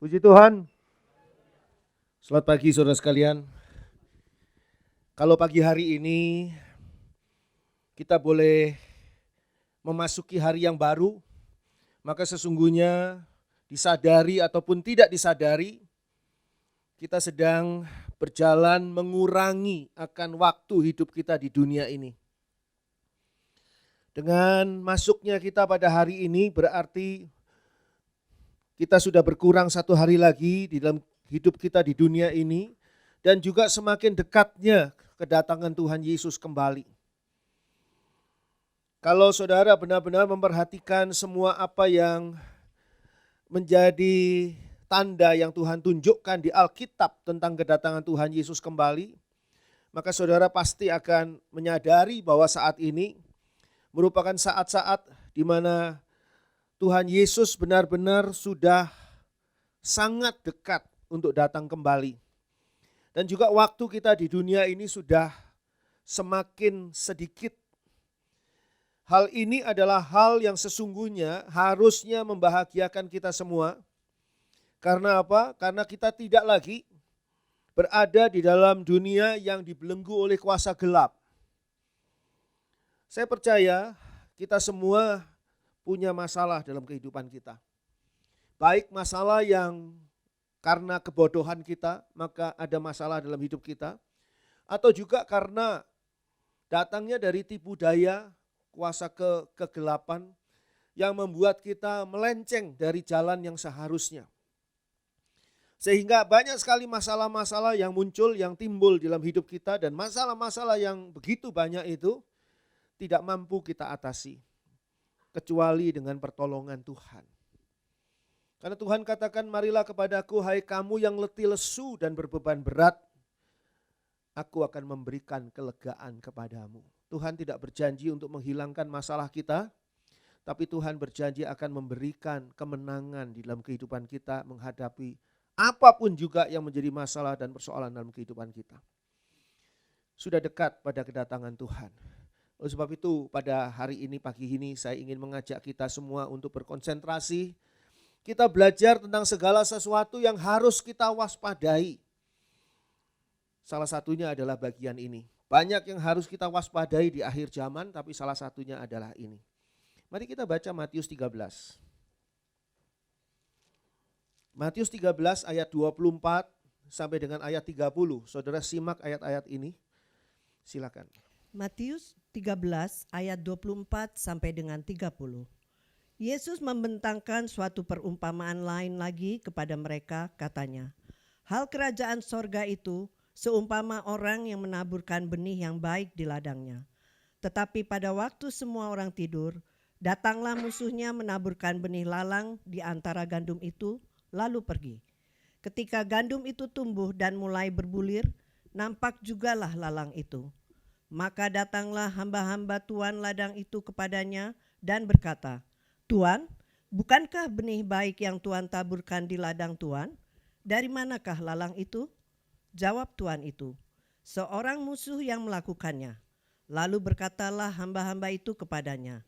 Puji Tuhan. Selamat pagi saudara sekalian. Kalau pagi hari ini kita boleh memasuki hari yang baru, maka sesungguhnya disadari ataupun tidak disadari, kita sedang berjalan mengurangi akan waktu hidup kita di dunia ini. Dengan masuknya kita pada hari ini berarti kita sudah berkurang satu hari lagi di dalam hidup kita di dunia ini dan juga semakin dekatnya kedatangan Tuhan Yesus kembali. Kalau saudara benar-benar memperhatikan semua apa yang menjadi tanda yang Tuhan tunjukkan di Alkitab tentang kedatangan Tuhan Yesus kembali, maka saudara pasti akan menyadari bahwa saat ini merupakan saat-saat di mana Tuhan Yesus benar-benar sudah sangat dekat untuk datang kembali. Dan juga waktu kita di dunia ini sudah semakin sedikit. Hal ini adalah hal yang sesungguhnya harusnya membahagiakan kita semua. Karena apa? Karena kita tidak lagi berada di dalam dunia yang dibelenggu oleh kuasa gelap. Saya percaya kita semua punya masalah dalam kehidupan kita. Baik masalah yang karena kebodohan kita, maka ada masalah dalam hidup kita. Atau juga karena datangnya dari tipu daya, kuasa kegelapan yang membuat kita melenceng dari jalan yang seharusnya. Sehingga banyak sekali masalah-masalah yang muncul, yang timbul dalam hidup kita. Dan masalah-masalah yang begitu banyak itu tidak mampu kita atasi kecuali dengan pertolongan Tuhan. Karena Tuhan katakan, marilah kepadaku hai kamu yang letih lesu dan berbeban berat, aku akan memberikan kelegaan kepadamu. Tuhan tidak berjanji untuk menghilangkan masalah kita, tapi Tuhan berjanji akan memberikan kemenangan di dalam kehidupan kita menghadapi apapun juga yang menjadi masalah dan persoalan dalam kehidupan kita. Sudah dekat pada kedatangan Tuhan. Oleh sebab itu pada hari ini, pagi ini saya ingin mengajak kita semua untuk berkonsentrasi. Kita belajar tentang segala sesuatu yang harus kita waspadai. Salah satunya adalah bagian ini. Banyak yang harus kita waspadai di akhir zaman, tapi salah satunya adalah ini. Mari kita baca Matius 13. Matius 13 ayat 24 sampai dengan ayat 30. Saudara simak ayat-ayat ini. Silakan. Matius 13 ayat 24 sampai dengan 30. Yesus membentangkan suatu perumpamaan lain lagi kepada mereka, katanya, hal kerajaan sorga itu seumpama orang yang menaburkan benih yang baik di ladangnya. Tetapi pada waktu semua orang tidur, datanglah musuhnya menaburkan benih lalang di antara gandum itu, lalu pergi. Ketika gandum itu tumbuh dan mulai berbulir, nampak jugalah lalang itu. Maka datanglah hamba-hamba tuan ladang itu kepadanya dan berkata, Tuan, bukankah benih baik yang Tuan taburkan di ladang Tuan? Dari manakah lalang itu? Jawab tuan itu, seorang musuh yang melakukannya. Lalu berkatalah hamba-hamba itu kepadanya,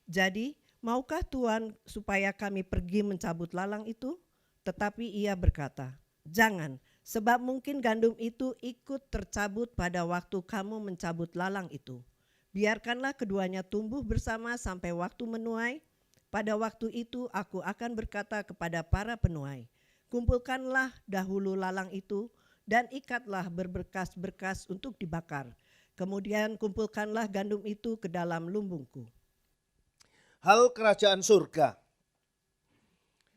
jadi maukah Tuan supaya kami pergi mencabut lalang itu? Tetapi ia berkata, jangan. Sebab mungkin gandum itu ikut tercabut pada waktu kamu mencabut lalang itu. Biarkanlah keduanya tumbuh bersama sampai waktu menuai. Pada waktu itu aku akan berkata kepada para penuai, kumpulkanlah dahulu lalang itu dan ikatlah berberkas-berkas untuk dibakar. Kemudian kumpulkanlah gandum itu ke dalam lumbungku. Hal kerajaan surga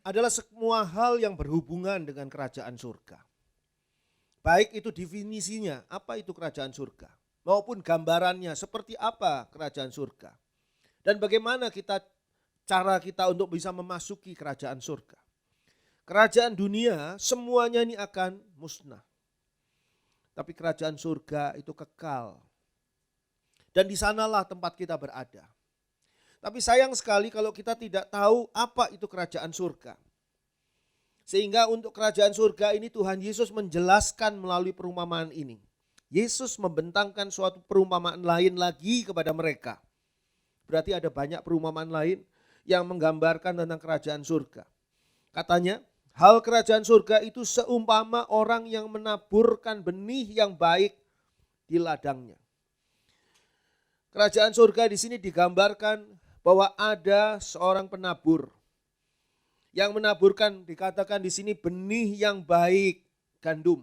adalah semua hal yang berhubungan dengan kerajaan surga. Baik itu definisinya, apa itu kerajaan surga, maupun gambarannya, seperti apa kerajaan surga. Dan bagaimana cara kita untuk bisa memasuki kerajaan surga. Kerajaan dunia semuanya ini akan musnah. Tapi kerajaan surga itu kekal. Dan di sanalah tempat kita berada. Tapi sayang sekali kalau kita tidak tahu apa itu kerajaan surga. Sehingga untuk kerajaan surga ini Tuhan Yesus menjelaskan melalui perumpamaan ini. Yesus membentangkan suatu perumpamaan lain lagi kepada mereka. Berarti ada banyak perumpamaan lain yang menggambarkan tentang kerajaan surga. Katanya, Hal kerajaan surga itu seumpama orang yang menaburkan benih yang baik di ladangnya. Kerajaan surga di sini digambarkan bahwa ada seorang penabur yang menaburkan, dikatakan di sini benih yang baik, gandum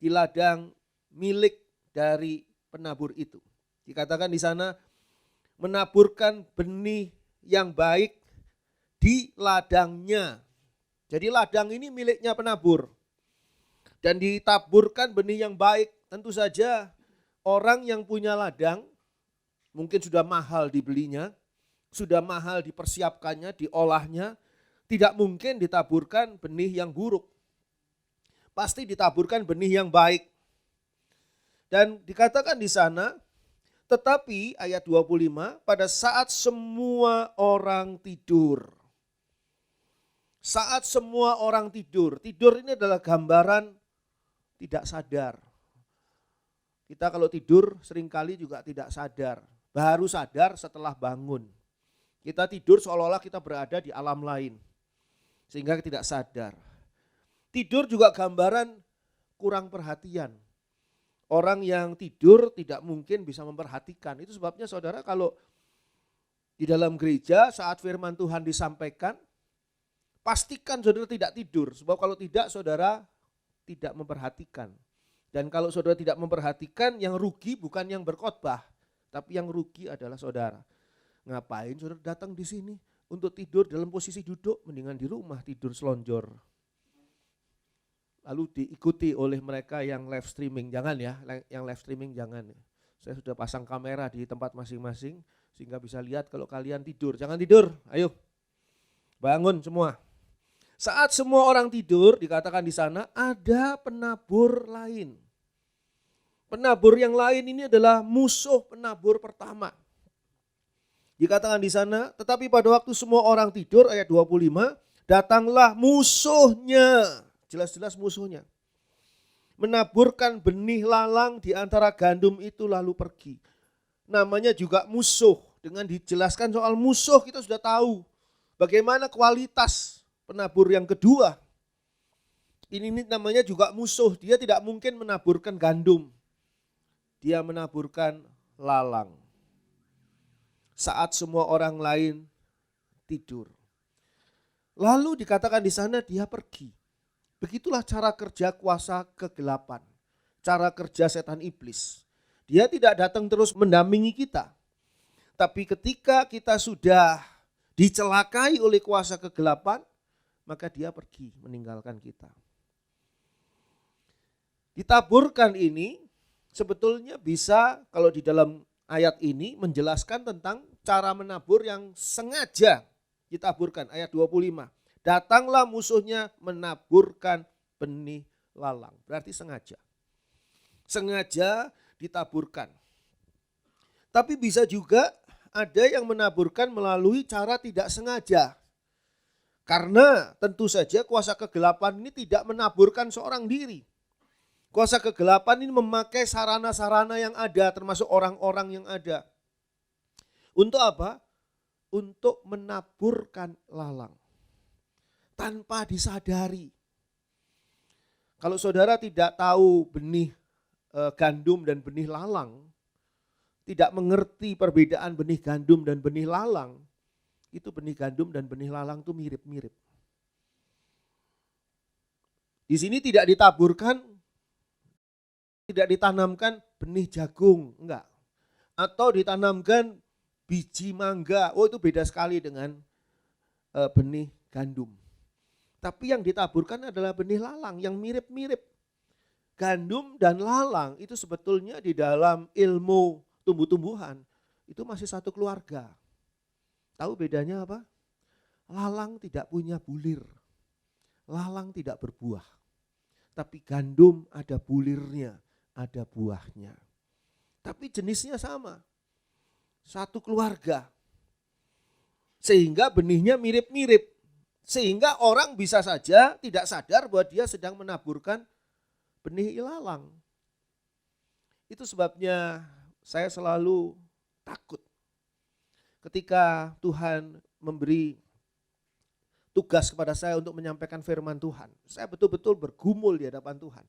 di ladang milik dari penabur itu. Dikatakan di sana menaburkan benih yang baik di ladangnya. Jadi ladang ini miliknya penabur. Dan ditaburkan benih yang baik. Tentu saja orang yang punya ladang mungkin sudah mahal dibelinya, sudah mahal dipersiapkannya, diolahnya. Tidak mungkin ditaburkan benih yang buruk. Pasti ditaburkan benih yang baik. Dan dikatakan di sana, tetapi ayat 25, pada saat semua orang tidur. Saat semua orang tidur. Tidur ini adalah gambaran tidak sadar. Kita kalau tidur seringkali juga tidak sadar. Baru sadar setelah bangun. Kita tidur seolah-olah kita berada di alam lain. Sehingga tidak sadar. Tidur juga gambaran kurang perhatian. Orang yang tidur tidak mungkin bisa memperhatikan. Itu sebabnya saudara kalau di dalam gereja saat firman Tuhan disampaikan, pastikan saudara tidak tidur. Sebab kalau tidak saudara tidak memperhatikan. Dan kalau saudara tidak memperhatikan, yang rugi bukan yang berkhotbah, tapi yang rugi adalah saudara. Ngapain saudara datang di sini untuk tidur dalam posisi duduk, mendingan di rumah tidur selonjor. Lalu diikuti oleh mereka yang live streaming, jangan ya, yang live streaming jangan. Saya sudah pasang kamera di tempat masing-masing sehingga bisa lihat kalau kalian tidur. Jangan tidur, ayo bangun semua. Saat semua orang tidur, dikatakan di sana ada penabur lain. Penabur yang lain ini adalah musuh penabur pertama. Dikatakan di sana, tetapi pada waktu semua orang tidur, ayat 25, datanglah musuhnya. Jelas-jelas musuhnya. Menaburkan benih lalang di antara gandum itu lalu pergi. Namanya juga musuh. Dengan dijelaskan soal musuh kita sudah tahu bagaimana kualitas penabur yang kedua. Ini namanya juga musuh. Dia tidak mungkin menaburkan gandum. Dia menaburkan lalang. Saat semua orang lain tidur. Lalu dikatakan di sana dia pergi. Begitulah cara kerja kuasa kegelapan, cara kerja setan iblis. Dia tidak datang terus mendampingi kita. Tapi ketika kita sudah dicelakai oleh kuasa kegelapan, maka dia pergi meninggalkan kita. Ditaburkan ini sebetulnya bisa kalau di dalam ayat ini menjelaskan tentang cara menabur yang sengaja ditaburkan. Ayat 25. Datanglah musuhnya menaburkan benih lalang. Berarti sengaja. Sengaja ditaburkan. Tapi bisa juga ada yang menaburkan melalui cara tidak sengaja. Karena tentu saja kuasa kegelapan ini tidak menaburkan seorang diri. Kuasa kegelapan ini memakai sarana-sarana yang ada, termasuk orang-orang yang ada. Untuk apa? Untuk menaburkan lalang. Tanpa disadari. Kalau saudara tidak tahu benih gandum dan benih lalang, tidak mengerti perbedaan benih gandum dan benih lalang, itu benih gandum dan benih lalang itu mirip-mirip. Di sini tidak ditaburkan, tidak ditanamkan benih jagung, enggak. Atau ditanamkan biji mangga, oh itu beda sekali dengan benih gandum. Tapi yang ditaburkan adalah benih lalang yang mirip-mirip. Gandum dan lalang itu sebetulnya di dalam ilmu tumbuh-tumbuhan itu masih satu keluarga. Tahu bedanya apa? Lalang tidak punya bulir. Lalang tidak berbuah. Tapi gandum ada bulirnya. Ada buahnya. Tapi jenisnya sama. Satu keluarga. Sehingga benihnya mirip-mirip. Sehingga orang bisa saja tidak sadar bahwa dia sedang menaburkan benih ilalang. Itu sebabnya saya selalu takut. Ketika Tuhan memberi tugas kepada saya untuk menyampaikan firman Tuhan. Saya betul-betul bergumul di hadapan Tuhan.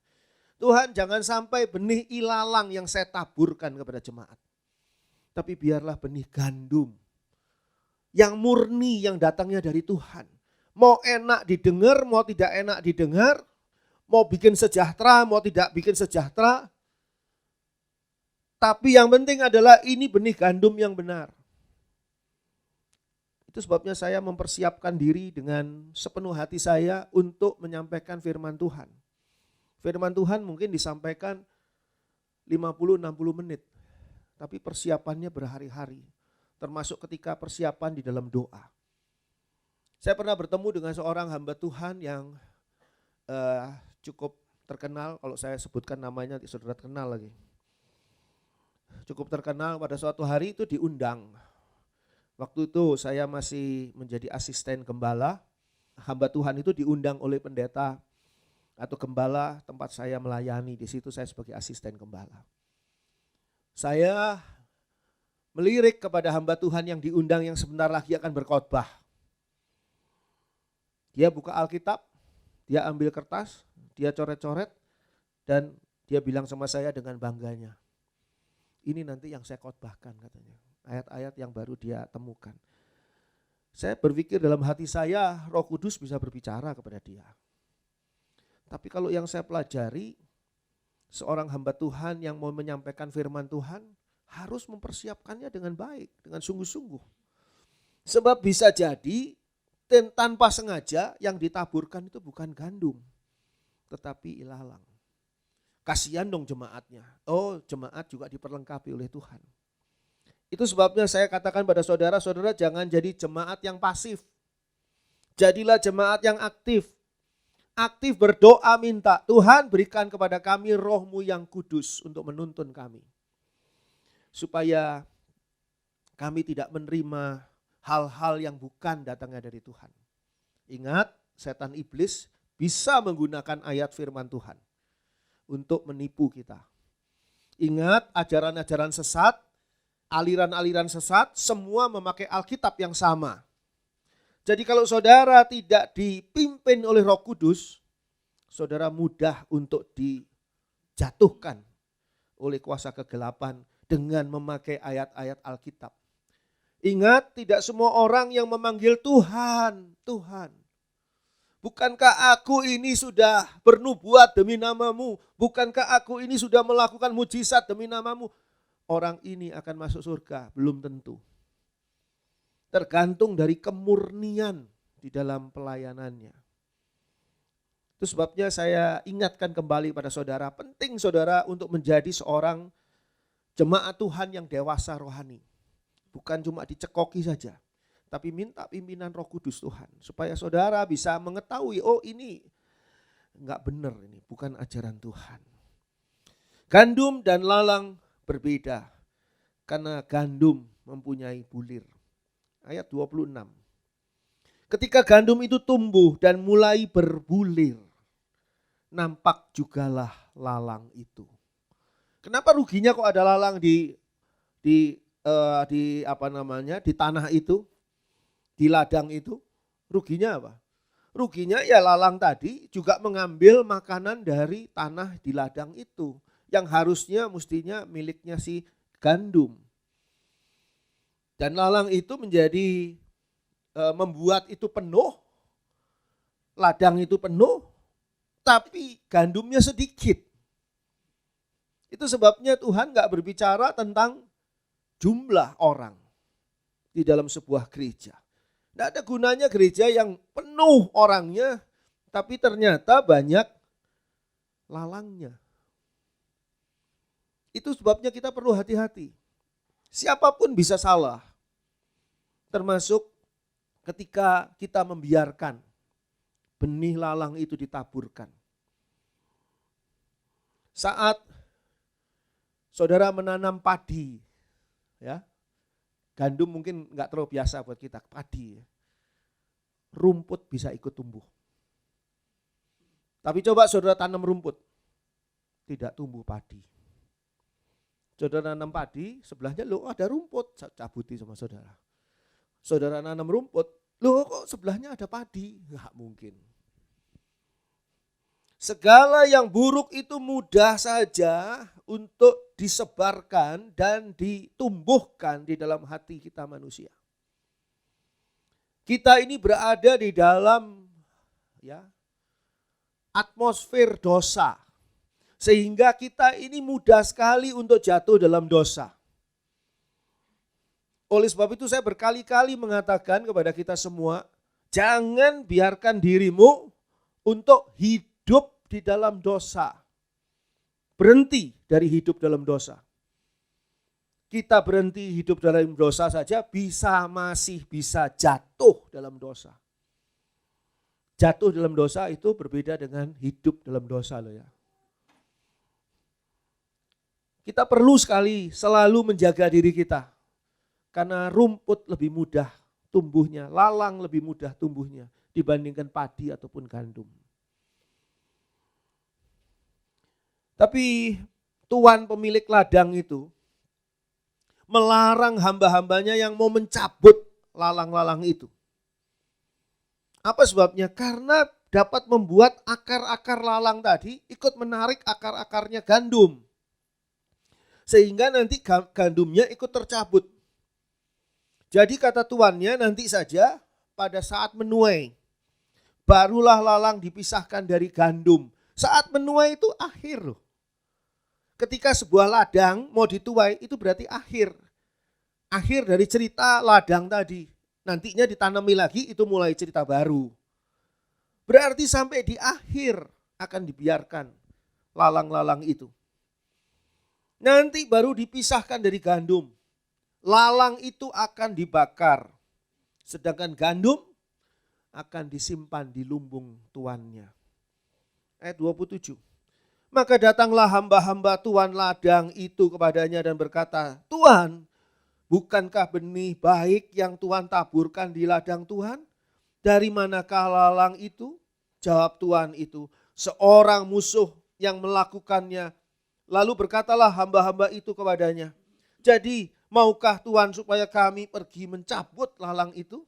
Tuhan, jangan sampai benih ilalang yang saya taburkan kepada jemaat. Tapi biarlah benih gandum yang murni, yang datangnya dari Tuhan. Mau enak didengar, mau tidak enak didengar, mau bikin sejahtera, mau tidak bikin sejahtera. Tapi yang penting adalah ini benih gandum yang benar. Itu sebabnya saya mempersiapkan diri dengan sepenuh hati saya untuk menyampaikan firman Tuhan. Firman Tuhan mungkin disampaikan 50-60 menit. Tapi persiapannya berhari-hari. Termasuk ketika persiapan di dalam doa. Saya pernah bertemu dengan seorang hamba Tuhan yang cukup terkenal. Kalau saya sebutkan namanya nanti saudara kenal lagi. Cukup terkenal, pada suatu hari itu diundang. Waktu itu saya masih menjadi asisten gembala. Hamba Tuhan itu diundang oleh pendeta atau gembala tempat saya melayani. Di situ saya sebagai asisten gembala. Saya melirik kepada hamba Tuhan yang diundang yang sebentar lagi akan berkhotbah. Dia buka Alkitab, dia ambil kertas, dia coret-coret, dan dia bilang sama saya dengan bangganya, ini nanti yang saya khotbahkan katanya. Ayat-ayat yang baru dia temukan. Saya berpikir dalam hati saya, Roh Kudus bisa berbicara kepada dia. Tapi kalau yang saya pelajari, seorang hamba Tuhan yang mau menyampaikan firman Tuhan harus mempersiapkannya dengan baik, dengan sungguh-sungguh. Sebab bisa jadi tanpa sengaja yang ditaburkan itu bukan gandum, tetapi ilalang. Kasihan dong jemaatnya. Oh, jemaat juga diperlengkapi oleh Tuhan. Itu sebabnya saya katakan pada saudara, saudara jangan jadi jemaat yang pasif. Jadilah jemaat yang aktif. Aktif berdoa minta, Tuhan berikan kepada kami roh-Mu yang kudus untuk menuntun kami. Supaya kami tidak menerima hal-hal yang bukan datangnya dari Tuhan. Ingat, setan iblis bisa menggunakan ayat firman Tuhan untuk menipu kita. Ingat, ajaran-ajaran sesat, aliran-aliran sesat, semua memakai Alkitab yang sama. Jadi kalau saudara tidak dipimpin oleh Roh Kudus, saudara mudah untuk dijatuhkan oleh kuasa kegelapan dengan memakai ayat-ayat Alkitab. Ingat, tidak semua orang yang memanggil Tuhan, Tuhan. Bukankah aku ini sudah bernubuat demi namamu? Bukankah aku ini sudah melakukan mujizat demi namamu? Orang ini akan masuk surga, belum tentu. Tergantung dari kemurnian di dalam pelayanannya. Itu sebabnya saya ingatkan kembali pada saudara, penting saudara untuk menjadi seorang jemaat Tuhan yang dewasa rohani. Bukan cuma dicekoki saja, tapi minta pimpinan Roh Kudus Tuhan. Supaya saudara bisa mengetahui, oh ini enggak benar, ini bukan ajaran Tuhan. Gandum dan lalang berbeda, karena gandum mempunyai bulir. Ayat 26. Ketika gandum itu tumbuh dan mulai berbulir, nampak jugalah lalang itu. Kenapa ruginya kok ada lalang di tanah itu, di ladang itu? Ruginya apa? Ruginya ya lalang tadi juga mengambil makanan dari tanah di ladang itu, yang harusnya mestinya miliknya si gandum. Dan lalang itu menjadi membuat itu penuh, ladang itu penuh, tapi gandumnya sedikit. Itu sebabnya Tuhan gak berbicara tentang jumlah orang di dalam sebuah gereja. Tidak ada gunanya gereja yang penuh orangnya, tapi ternyata banyak lalangnya. Itu sebabnya kita perlu hati-hati. Siapapun bisa salah, termasuk ketika kita membiarkan benih lalang itu ditaburkan. Saat saudara menanam padi, ya, gandum mungkin nggak terlalu biasa buat kita, padi, rumput bisa ikut tumbuh. Tapi coba saudara tanam rumput, tidak tumbuh padi. Saudara nanam padi, sebelahnya loh ada rumput, cabuti sama saudara. Saudara nanam rumput, Loh kok sebelahnya ada padi? Nggak mungkin. Segala yang buruk itu mudah saja untuk disebarkan dan ditumbuhkan di dalam hati kita manusia. Kita ini berada di dalam atmosfer dosa. Sehingga kita ini mudah sekali untuk jatuh dalam dosa. Oleh sebab itu saya berkali-kali mengatakan kepada kita semua, jangan biarkan dirimu untuk hidup di dalam dosa. Berhenti dari hidup dalam dosa. Kita berhenti hidup dalam dosa saja masih bisa jatuh dalam dosa. Jatuh dalam dosa itu berbeda dengan hidup dalam dosa loh ya. Kita perlu sekali selalu menjaga diri kita. Karena rumput lebih mudah tumbuhnya, lalang lebih mudah tumbuhnya dibandingkan padi ataupun gandum. Tapi Tuhan pemilik ladang itu melarang hamba-hambanya yang mau mencabut lalang-lalang itu. Apa sebabnya? Karena dapat membuat akar-akar lalang tadi ikut menarik akar-akarnya gandum. Sehingga nanti gandumnya ikut tercabut. Jadi kata tuannya nanti saja pada saat menuai, barulah lalang dipisahkan dari gandum. Saat menuai itu akhir loh. Ketika sebuah ladang mau dituai itu berarti akhir. Akhir dari cerita ladang tadi. Nantinya ditanami lagi itu mulai cerita baru. Berarti sampai di akhir akan dibiarkan lalang-lalang itu. Nanti baru dipisahkan dari gandum. Lalang itu akan dibakar. Sedangkan gandum akan disimpan di lumbung tuannya. Ayat 27. Maka datanglah hamba-hamba tuan ladang itu kepadanya dan berkata, Tuhan, bukankah benih baik yang Tuhan taburkan di ladang Tuhan? Dari manakah lalang itu? Jawab tuan itu, seorang musuh yang melakukannya. Lalu berkatalah hamba-hamba itu kepadanya, jadi maukah Tuhan supaya kami pergi mencabut lalang itu?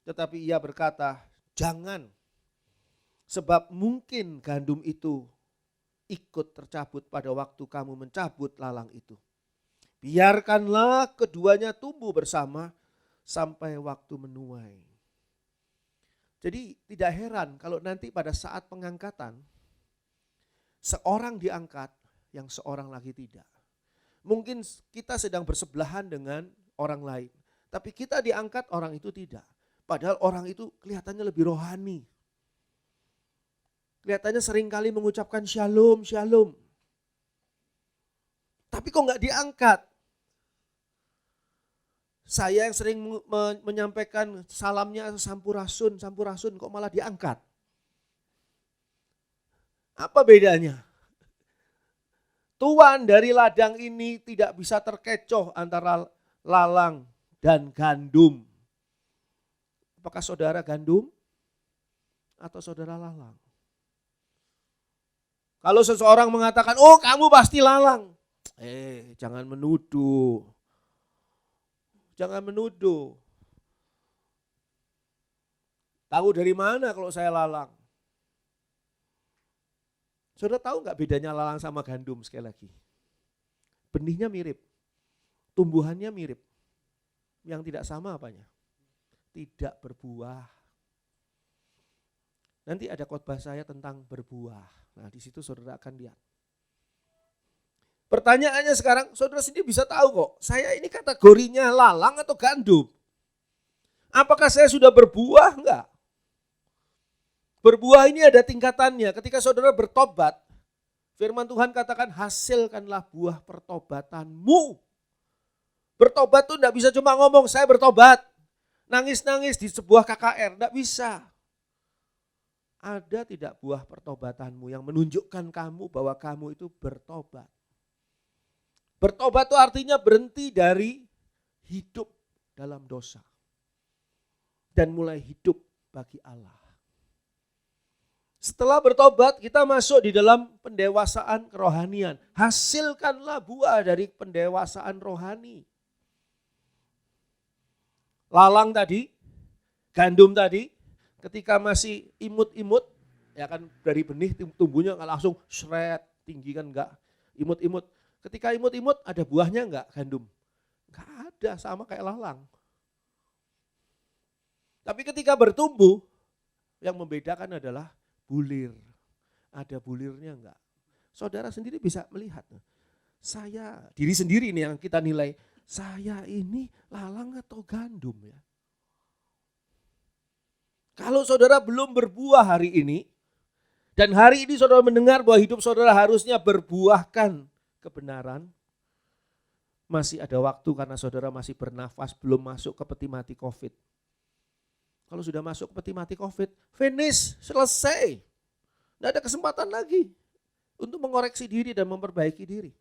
Tetapi ia berkata, jangan. Sebab mungkin gandum itu ikut tercabut pada waktu kamu mencabut lalang itu. Biarkanlah keduanya tumbuh bersama sampai waktu menuai. Jadi tidak heran kalau nanti pada saat pengangkatan, seorang diangkat yang seorang lagi tidak. Mungkin kita sedang bersebelahan dengan orang lain. Tapi kita diangkat, orang itu tidak. Padahal orang itu kelihatannya lebih rohani. Kelihatannya seringkali mengucapkan shalom, shalom. Tapi kok nggak diangkat? Saya yang sering menyampaikan salamnya sampurasun kok malah diangkat. Apa bedanya? Tuan dari ladang ini tidak bisa terkecoh antara lalang dan gandum. Apakah saudara gandum atau saudara lalang? Kalau seseorang mengatakan, oh kamu pasti lalang. Jangan menuduh. Jangan menuduh. Tahu dari mana kalau saya lalang? Saudara tahu nggak bedanya lalang sama gandum sekali lagi? Benihnya mirip, tumbuhannya mirip. Yang tidak sama apanya? Tidak berbuah. Nanti ada khotbah saya tentang berbuah. Nah di situ saudara akan lihat. Pertanyaannya sekarang, saudara sendiri bisa tahu kok, saya ini kategorinya lalang atau gandum? Apakah saya sudah berbuah? Enggak. Berbuah ini ada tingkatannya. Ketika saudara bertobat, firman Tuhan katakan hasilkanlah buah pertobatanmu. Bertobat tuh enggak bisa cuma ngomong saya bertobat. Nangis-nangis di sebuah KKR, enggak bisa. Ada tidak buah pertobatanmu yang menunjukkan kamu bahwa kamu itu bertobat. Bertobat itu artinya berhenti dari hidup dalam dosa. Dan mulai hidup bagi Allah. Setelah bertobat kita masuk di dalam pendewasaan kerohanian. Hasilkanlah buah dari pendewasaan rohani. Lalang tadi Gandum tadi ketika masih imut-imut, ya kan dari benih tumbuhnya nggak langsung shred tinggi kan, enggak, imut-imut. Ketika imut-imut ada buahnya enggak gandum? Enggak ada, sama kayak lalang. Tapi ketika bertumbuh, yang membedakan adalah bulir. Ada bulirnya enggak? Saudara sendiri bisa melihat. Diri sendiri nih yang kita nilai, saya ini lalang atau gandum ya? Kalau saudara belum berbuah hari ini, dan hari ini saudara mendengar bahwa hidup saudara harusnya berbuahkan kebenaran, masih ada waktu karena saudara masih bernafas, belum masuk ke peti mati COVID. Kalau sudah masuk ke peti mati COVID, finish, selesai. Tidak ada kesempatan lagi untuk mengoreksi diri dan memperbaiki diri.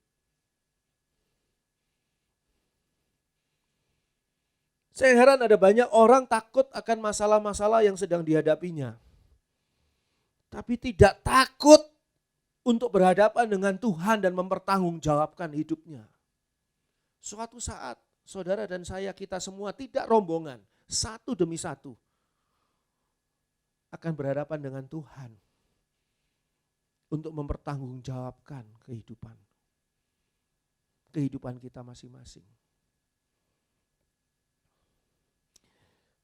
Saya heran ada banyak orang takut akan masalah-masalah yang sedang dihadapinya. Tapi tidak takut untuk berhadapan dengan Tuhan dan mempertanggungjawabkan hidupnya. Suatu saat saudara dan saya, kita semua tidak rombongan, satu demi satu akan berhadapan dengan Tuhan untuk mempertanggungjawabkan kehidupan kita masing-masing.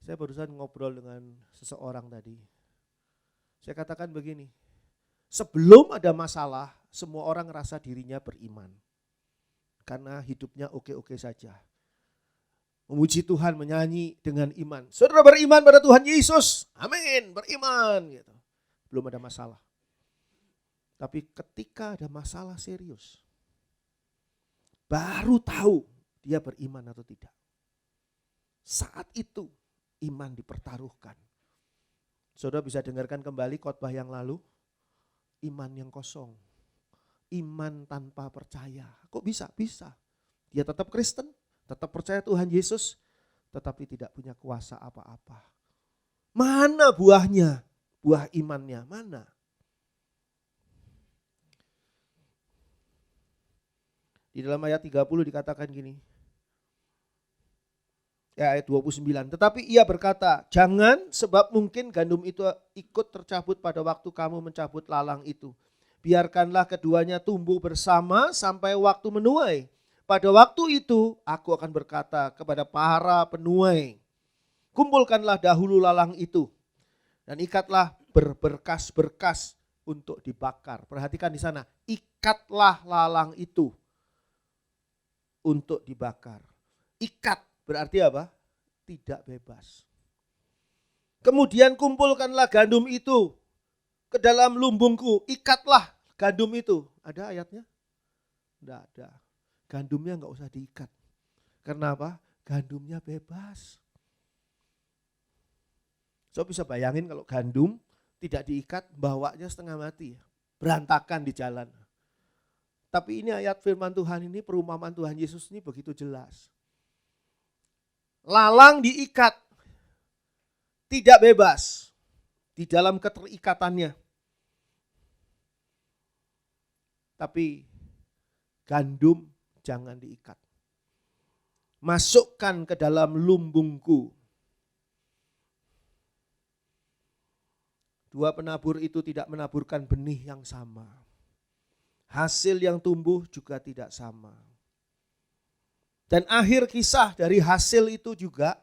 Saya barusan ngobrol dengan seseorang tadi. Saya katakan begini, sebelum ada masalah, semua orang ngerasa dirinya beriman. Karena hidupnya oke-oke saja. Memuji Tuhan, menyanyi dengan iman. Saudara beriman pada Tuhan Yesus, amin, beriman. Gitu. Belum ada masalah. Tapi ketika ada masalah serius, baru tahu dia beriman atau tidak. Saat itu iman dipertaruhkan. Saudara bisa dengarkan kembali khotbah yang lalu, iman yang kosong, iman tanpa percaya. Kok bisa? Bisa. Dia tetap Kristen, tetap percaya Tuhan Yesus, tetapi tidak punya kuasa apa-apa. Mana buahnya? Buah imannya mana? Di dalam ayat 30 dikatakan gini, ayat 29, tetapi ia berkata, jangan, sebab mungkin gandum itu ikut tercabut pada waktu kamu mencabut lalang itu. Biarkanlah keduanya tumbuh bersama sampai waktu menuai. Pada waktu itu aku akan berkata kepada para penuai, kumpulkanlah dahulu lalang itu dan ikatlah berberkas-berkas untuk dibakar. Perhatikan di sana, ikatlah lalang itu untuk dibakar. Ikat berarti apa? Tidak bebas. Kemudian kumpulkanlah gandum itu ke dalam lumbungku, ikatlah gandum itu. Ada ayatnya? Tidak ada. Gandumnya enggak usah diikat. Karena apa? Gandumnya bebas. So bisa bayangin kalau gandum tidak diikat, bawanya setengah mati, berantakan di jalan. Tapi ini ayat firman Tuhan ini, perumpamaan Tuhan Yesus ini begitu jelas. Lalang diikat, tidak bebas di dalam keterikatannya. Tapi gandum jangan diikat. Masukkan ke dalam lumbungku. Dua penabur itu tidak menaburkan benih yang sama. Hasil yang tumbuh juga tidak sama. Dan akhir kisah dari hasil itu juga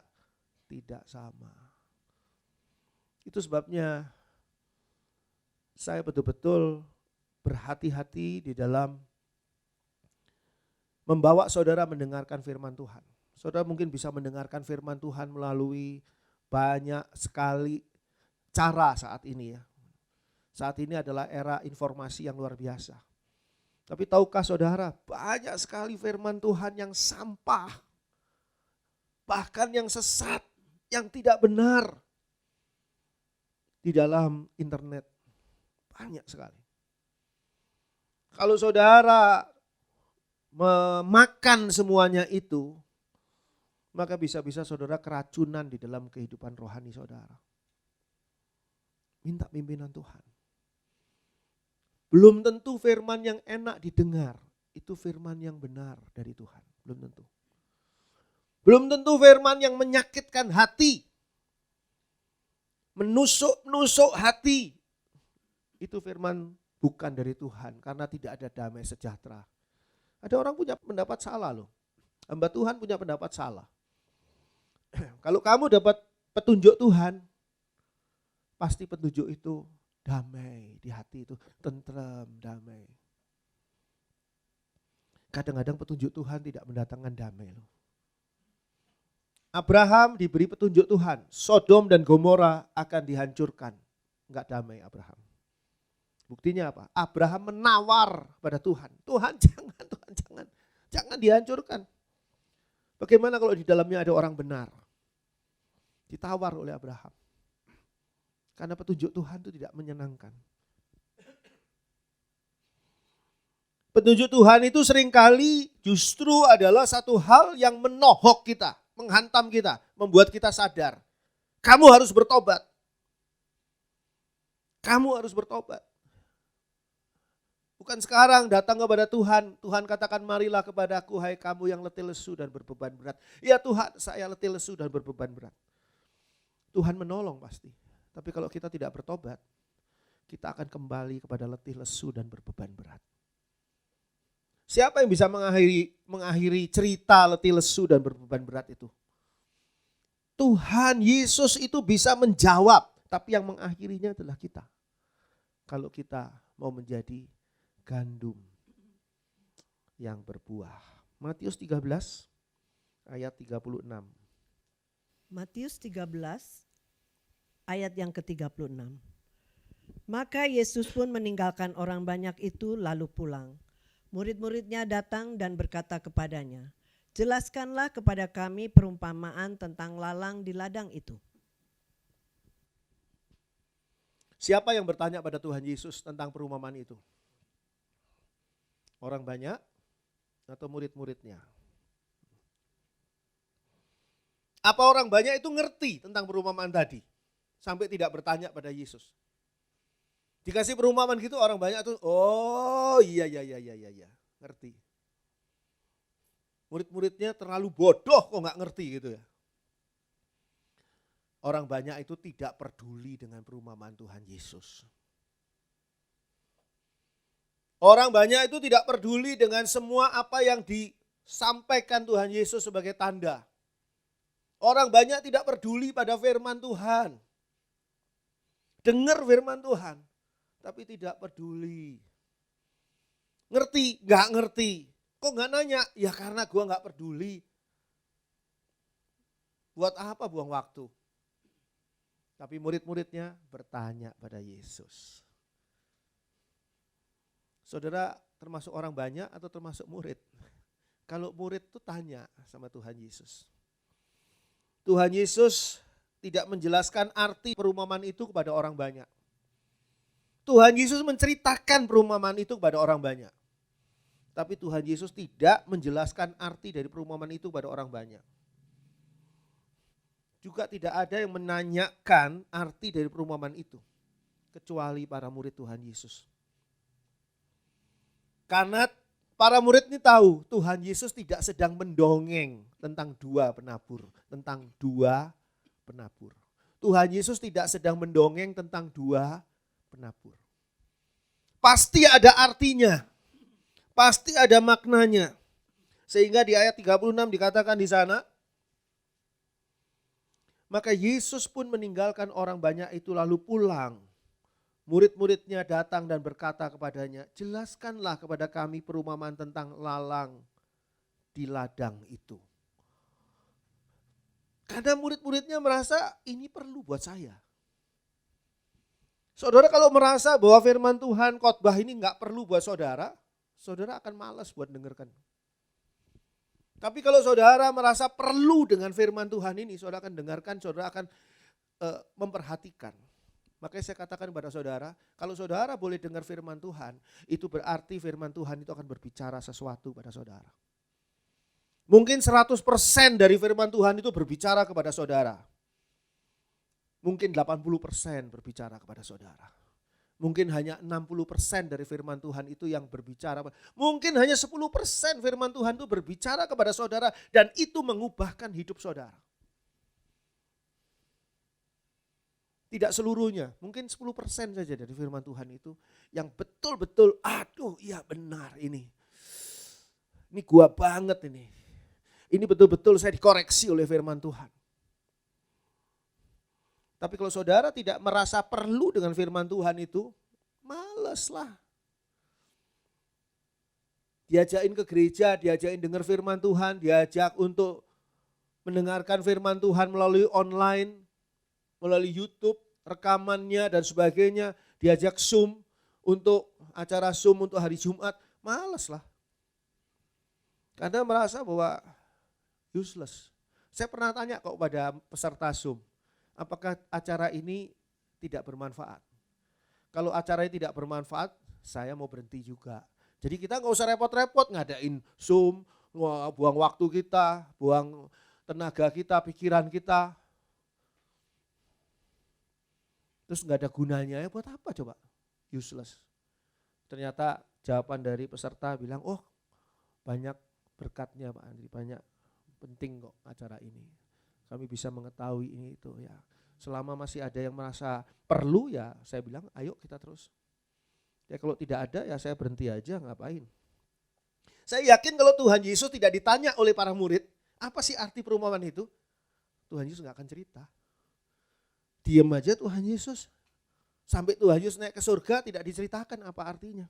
tidak sama. Itu sebabnya saya betul-betul berhati-hati di dalam membawa saudara mendengarkan firman Tuhan. Saudara mungkin bisa mendengarkan firman Tuhan melalui banyak sekali cara saat ini ya. Saat ini adalah era informasi yang luar biasa. Tapi tahukah saudara, banyak sekali firman Tuhan yang sampah, bahkan yang sesat, yang tidak benar di dalam internet. Banyak sekali. Kalau saudara memakan semuanya itu, maka bisa-bisa saudara keracunan di dalam kehidupan rohani saudara. Minta pimpinan Tuhan. Belum tentu firman yang enak didengar, itu firman yang benar dari Tuhan. Belum tentu. Belum tentu firman yang menyakitkan hati, menusuk-nusuk hati. Itu firman bukan dari Tuhan karena tidak ada damai sejahtera. Ada orang punya pendapat salah loh. Hamba Tuhan punya pendapat salah. Kalau kamu dapat petunjuk Tuhan, pasti petunjuk itu damai di hati itu, tentrem, damai. Kadang-kadang petunjuk Tuhan tidak mendatangkan damai loh. Abraham diberi petunjuk Tuhan, Sodom dan Gomora akan dihancurkan. Enggak damai Abraham. Buktinya apa? Abraham menawar pada Tuhan. Tuhan jangan dihancurkan. Bagaimana kalau di dalamnya ada orang benar? Ditawar oleh Abraham. Karena petunjuk Tuhan itu tidak menyenangkan. Petunjuk Tuhan itu seringkali justru adalah satu hal yang menohok kita, menghantam kita, membuat kita sadar. Kamu harus bertobat. Kamu harus bertobat. Bukan sekarang datang kepada Tuhan, Tuhan katakan marilah kepadaku hai kamu yang letih lesu dan berbeban berat. Ya Tuhan, saya letih lesu dan berbeban berat. Tuhan menolong pasti. Tapi kalau kita tidak bertobat, kita akan kembali kepada letih lesu dan berbeban berat. Siapa yang bisa mengakhiri cerita letih lesu dan berbeban berat itu? Tuhan Yesus itu bisa menjawab, tapi yang mengakhirinya adalah kita. Kalau kita mau menjadi gandum yang berbuah. Matius 13 ayat 36. Matius 13 ayat yang ke-36. Maka Yesus pun meninggalkan orang banyak itu lalu pulang. Murid-muridnya datang dan berkata kepadanya, jelaskanlah kepada kami perumpamaan tentang lalang di ladang itu. Siapa yang bertanya pada Tuhan Yesus tentang perumpamaan itu? Orang banyak atau murid-muridnya? Apa orang banyak itu ngerti tentang perumpamaan tadi? Sampai tidak bertanya pada Yesus. Dikasih perumpamaan gitu orang banyak tuh, oh iya, ngerti. Murid-muridnya terlalu bodoh kok gak ngerti gitu ya. Orang banyak itu tidak peduli dengan perumpamaan Tuhan Yesus. Orang banyak itu tidak peduli dengan semua apa yang disampaikan Tuhan Yesus sebagai tanda. Orang banyak tidak peduli pada firman Tuhan. Dengar firman Tuhan, tapi tidak peduli. Ngerti, gak ngerti. Kok gak nanya? Ya karena gue gak peduli. Buat apa buang waktu? Tapi murid-muridnya bertanya pada Yesus. Saudara termasuk orang banyak atau termasuk murid? Kalau murid tuh tanya sama Tuhan Yesus. Tuhan Yesus tidak menjelaskan arti perumpamaan itu kepada orang banyak. Tuhan Yesus menceritakan perumpamaan itu kepada orang banyak. Tapi Tuhan Yesus tidak menjelaskan arti dari perumpamaan itu kepada orang banyak. Juga tidak ada yang menanyakan arti dari perumpamaan itu. Kecuali para murid Tuhan Yesus. Karena para murid ini tahu Tuhan Yesus tidak sedang mendongeng tentang dua penabur. Tuhan Yesus tidak sedang mendongeng tentang dua penabur. Pasti ada artinya. Pasti ada maknanya. Sehingga di ayat 36 dikatakan di sana. Maka Yesus pun meninggalkan orang banyak itu lalu pulang. Murid-muridnya datang dan berkata kepadanya, jelaskanlah kepada kami perumpamaan tentang lalang di ladang itu. Karena murid-muridnya merasa ini perlu buat saya. Saudara kalau merasa bahwa firman Tuhan khotbah ini gak perlu buat saudara, saudara akan malas buat dengarkan. Tapi kalau saudara merasa perlu dengan firman Tuhan ini, saudara akan dengarkan, saudara akan memperhatikan. Makanya saya katakan kepada saudara, kalau saudara boleh dengar firman Tuhan, itu berarti firman Tuhan itu akan berbicara sesuatu pada saudara. Mungkin 100% dari firman Tuhan itu berbicara kepada saudara. Mungkin 80% berbicara kepada saudara. Mungkin hanya 60% dari firman Tuhan itu yang berbicara. Mungkin hanya 10% firman Tuhan itu berbicara kepada saudara dan itu mengubahkan hidup saudara. Tidak seluruhnya, mungkin 10% saja dari firman Tuhan itu yang betul-betul, aduh iya benar ini. Ini gua banget ini. Ini betul-betul saya dikoreksi oleh firman Tuhan. Tapi kalau saudara tidak merasa perlu dengan firman Tuhan itu, males lah. Diajakin ke gereja, diajakin dengar firman Tuhan, diajak untuk mendengarkan firman Tuhan melalui online, melalui YouTube, rekamannya dan sebagainya, diajak Zoom untuk acara Zoom untuk hari Jumat, males lah. Karena merasa bahwa useless. Saya pernah tanya kok pada peserta Zoom, apakah acara ini tidak bermanfaat? Kalau acara ini tidak bermanfaat, saya mau berhenti juga. Jadi kita nggak usah repot-repot ngadain Zoom, buang waktu kita, buang tenaga kita, pikiran kita. Terus nggak ada gunanya, ya buat apa coba? Useless. Ternyata jawaban dari peserta bilang, oh banyak berkatnya Pak Andri, banyak penting kok acara ini. Kami bisa mengetahui ini itu ya. Selama masih ada yang merasa perlu ya saya bilang ayo kita terus. Ya kalau tidak ada ya saya berhenti aja, ngapain. Saya yakin kalau Tuhan Yesus tidak ditanya oleh para murid, apa sih arti perumpamaan itu? Tuhan Yesus gak akan cerita. Diam aja Tuhan Yesus. Sampai Tuhan Yesus naik ke surga tidak diceritakan apa artinya.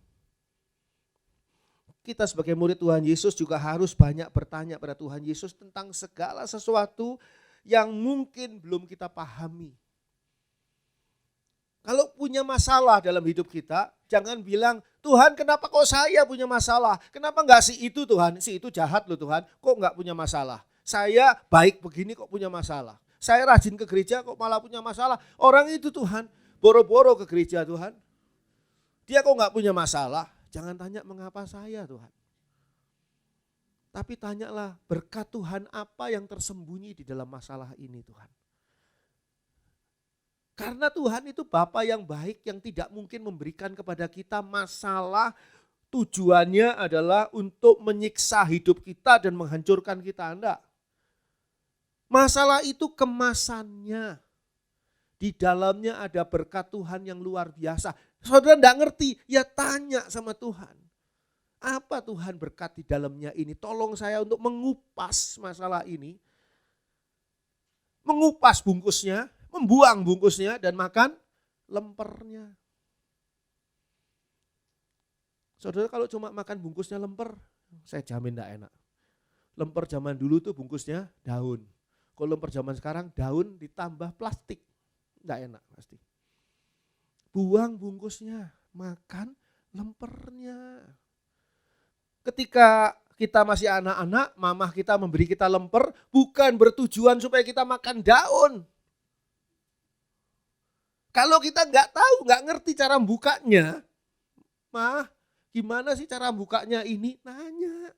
Kita sebagai murid Tuhan Yesus juga harus banyak bertanya pada Tuhan Yesus tentang segala sesuatu yang mungkin belum kita pahami. Kalau punya masalah dalam hidup kita, jangan bilang, Tuhan kenapa kok saya punya masalah? Kenapa enggak si itu Tuhan? Si itu jahat loh Tuhan, kok enggak punya masalah? Saya baik begini kok punya masalah? Saya rajin ke gereja kok malah punya masalah? Orang itu Tuhan, boro-boro ke gereja Tuhan. Dia kok enggak punya masalah? Jangan tanya mengapa saya Tuhan. Tapi tanyalah berkat Tuhan apa yang tersembunyi di dalam masalah ini Tuhan. Karena Tuhan itu Bapa yang baik yang tidak mungkin memberikan kepada kita masalah, tujuannya adalah untuk menyiksa hidup kita dan menghancurkan kita. Enggak. Masalah itu kemasannya. Di dalamnya ada berkat Tuhan yang luar biasa. Saudara enggak ngerti, ya tanya sama Tuhan. Apa Tuhan berkat di dalamnya ini? Tolong saya untuk mengupas masalah ini. Mengupas bungkusnya, membuang bungkusnya dan makan lempernya. Saudara kalau cuma makan bungkusnya lemper, saya jamin tidak enak. Lemper zaman dulu tuh bungkusnya daun. Kalau lemper zaman sekarang daun ditambah plastik, tidak enak pasti. Buang bungkusnya, makan lempernya. Ketika kita masih anak-anak, mamah kita memberi kita lemper bukan bertujuan supaya kita makan daun. Kalau kita nggak tahu, nggak ngerti cara bukanya, mah gimana sih cara bukanya ini? Nanya.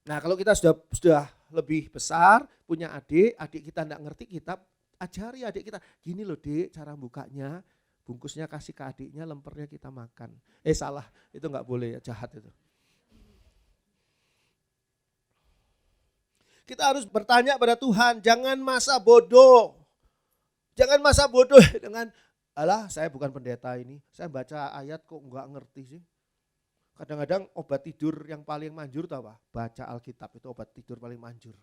Nah kalau kita sudah lebih besar, punya adik kita nggak ngerti, kita ajari adik kita, gini loh dek cara bukanya, bungkusnya kasih ke adiknya, lempernya kita makan. Salah, itu nggak boleh ya, jahat itu. Kita harus bertanya pada Tuhan, jangan masa bodoh. Jangan masa bodoh dengan, alah saya bukan pendeta ini, saya baca ayat kok nggak ngerti sih. Kadang-kadang obat tidur yang paling manjur tahu apa? Baca Alkitab itu obat tidur paling manjur.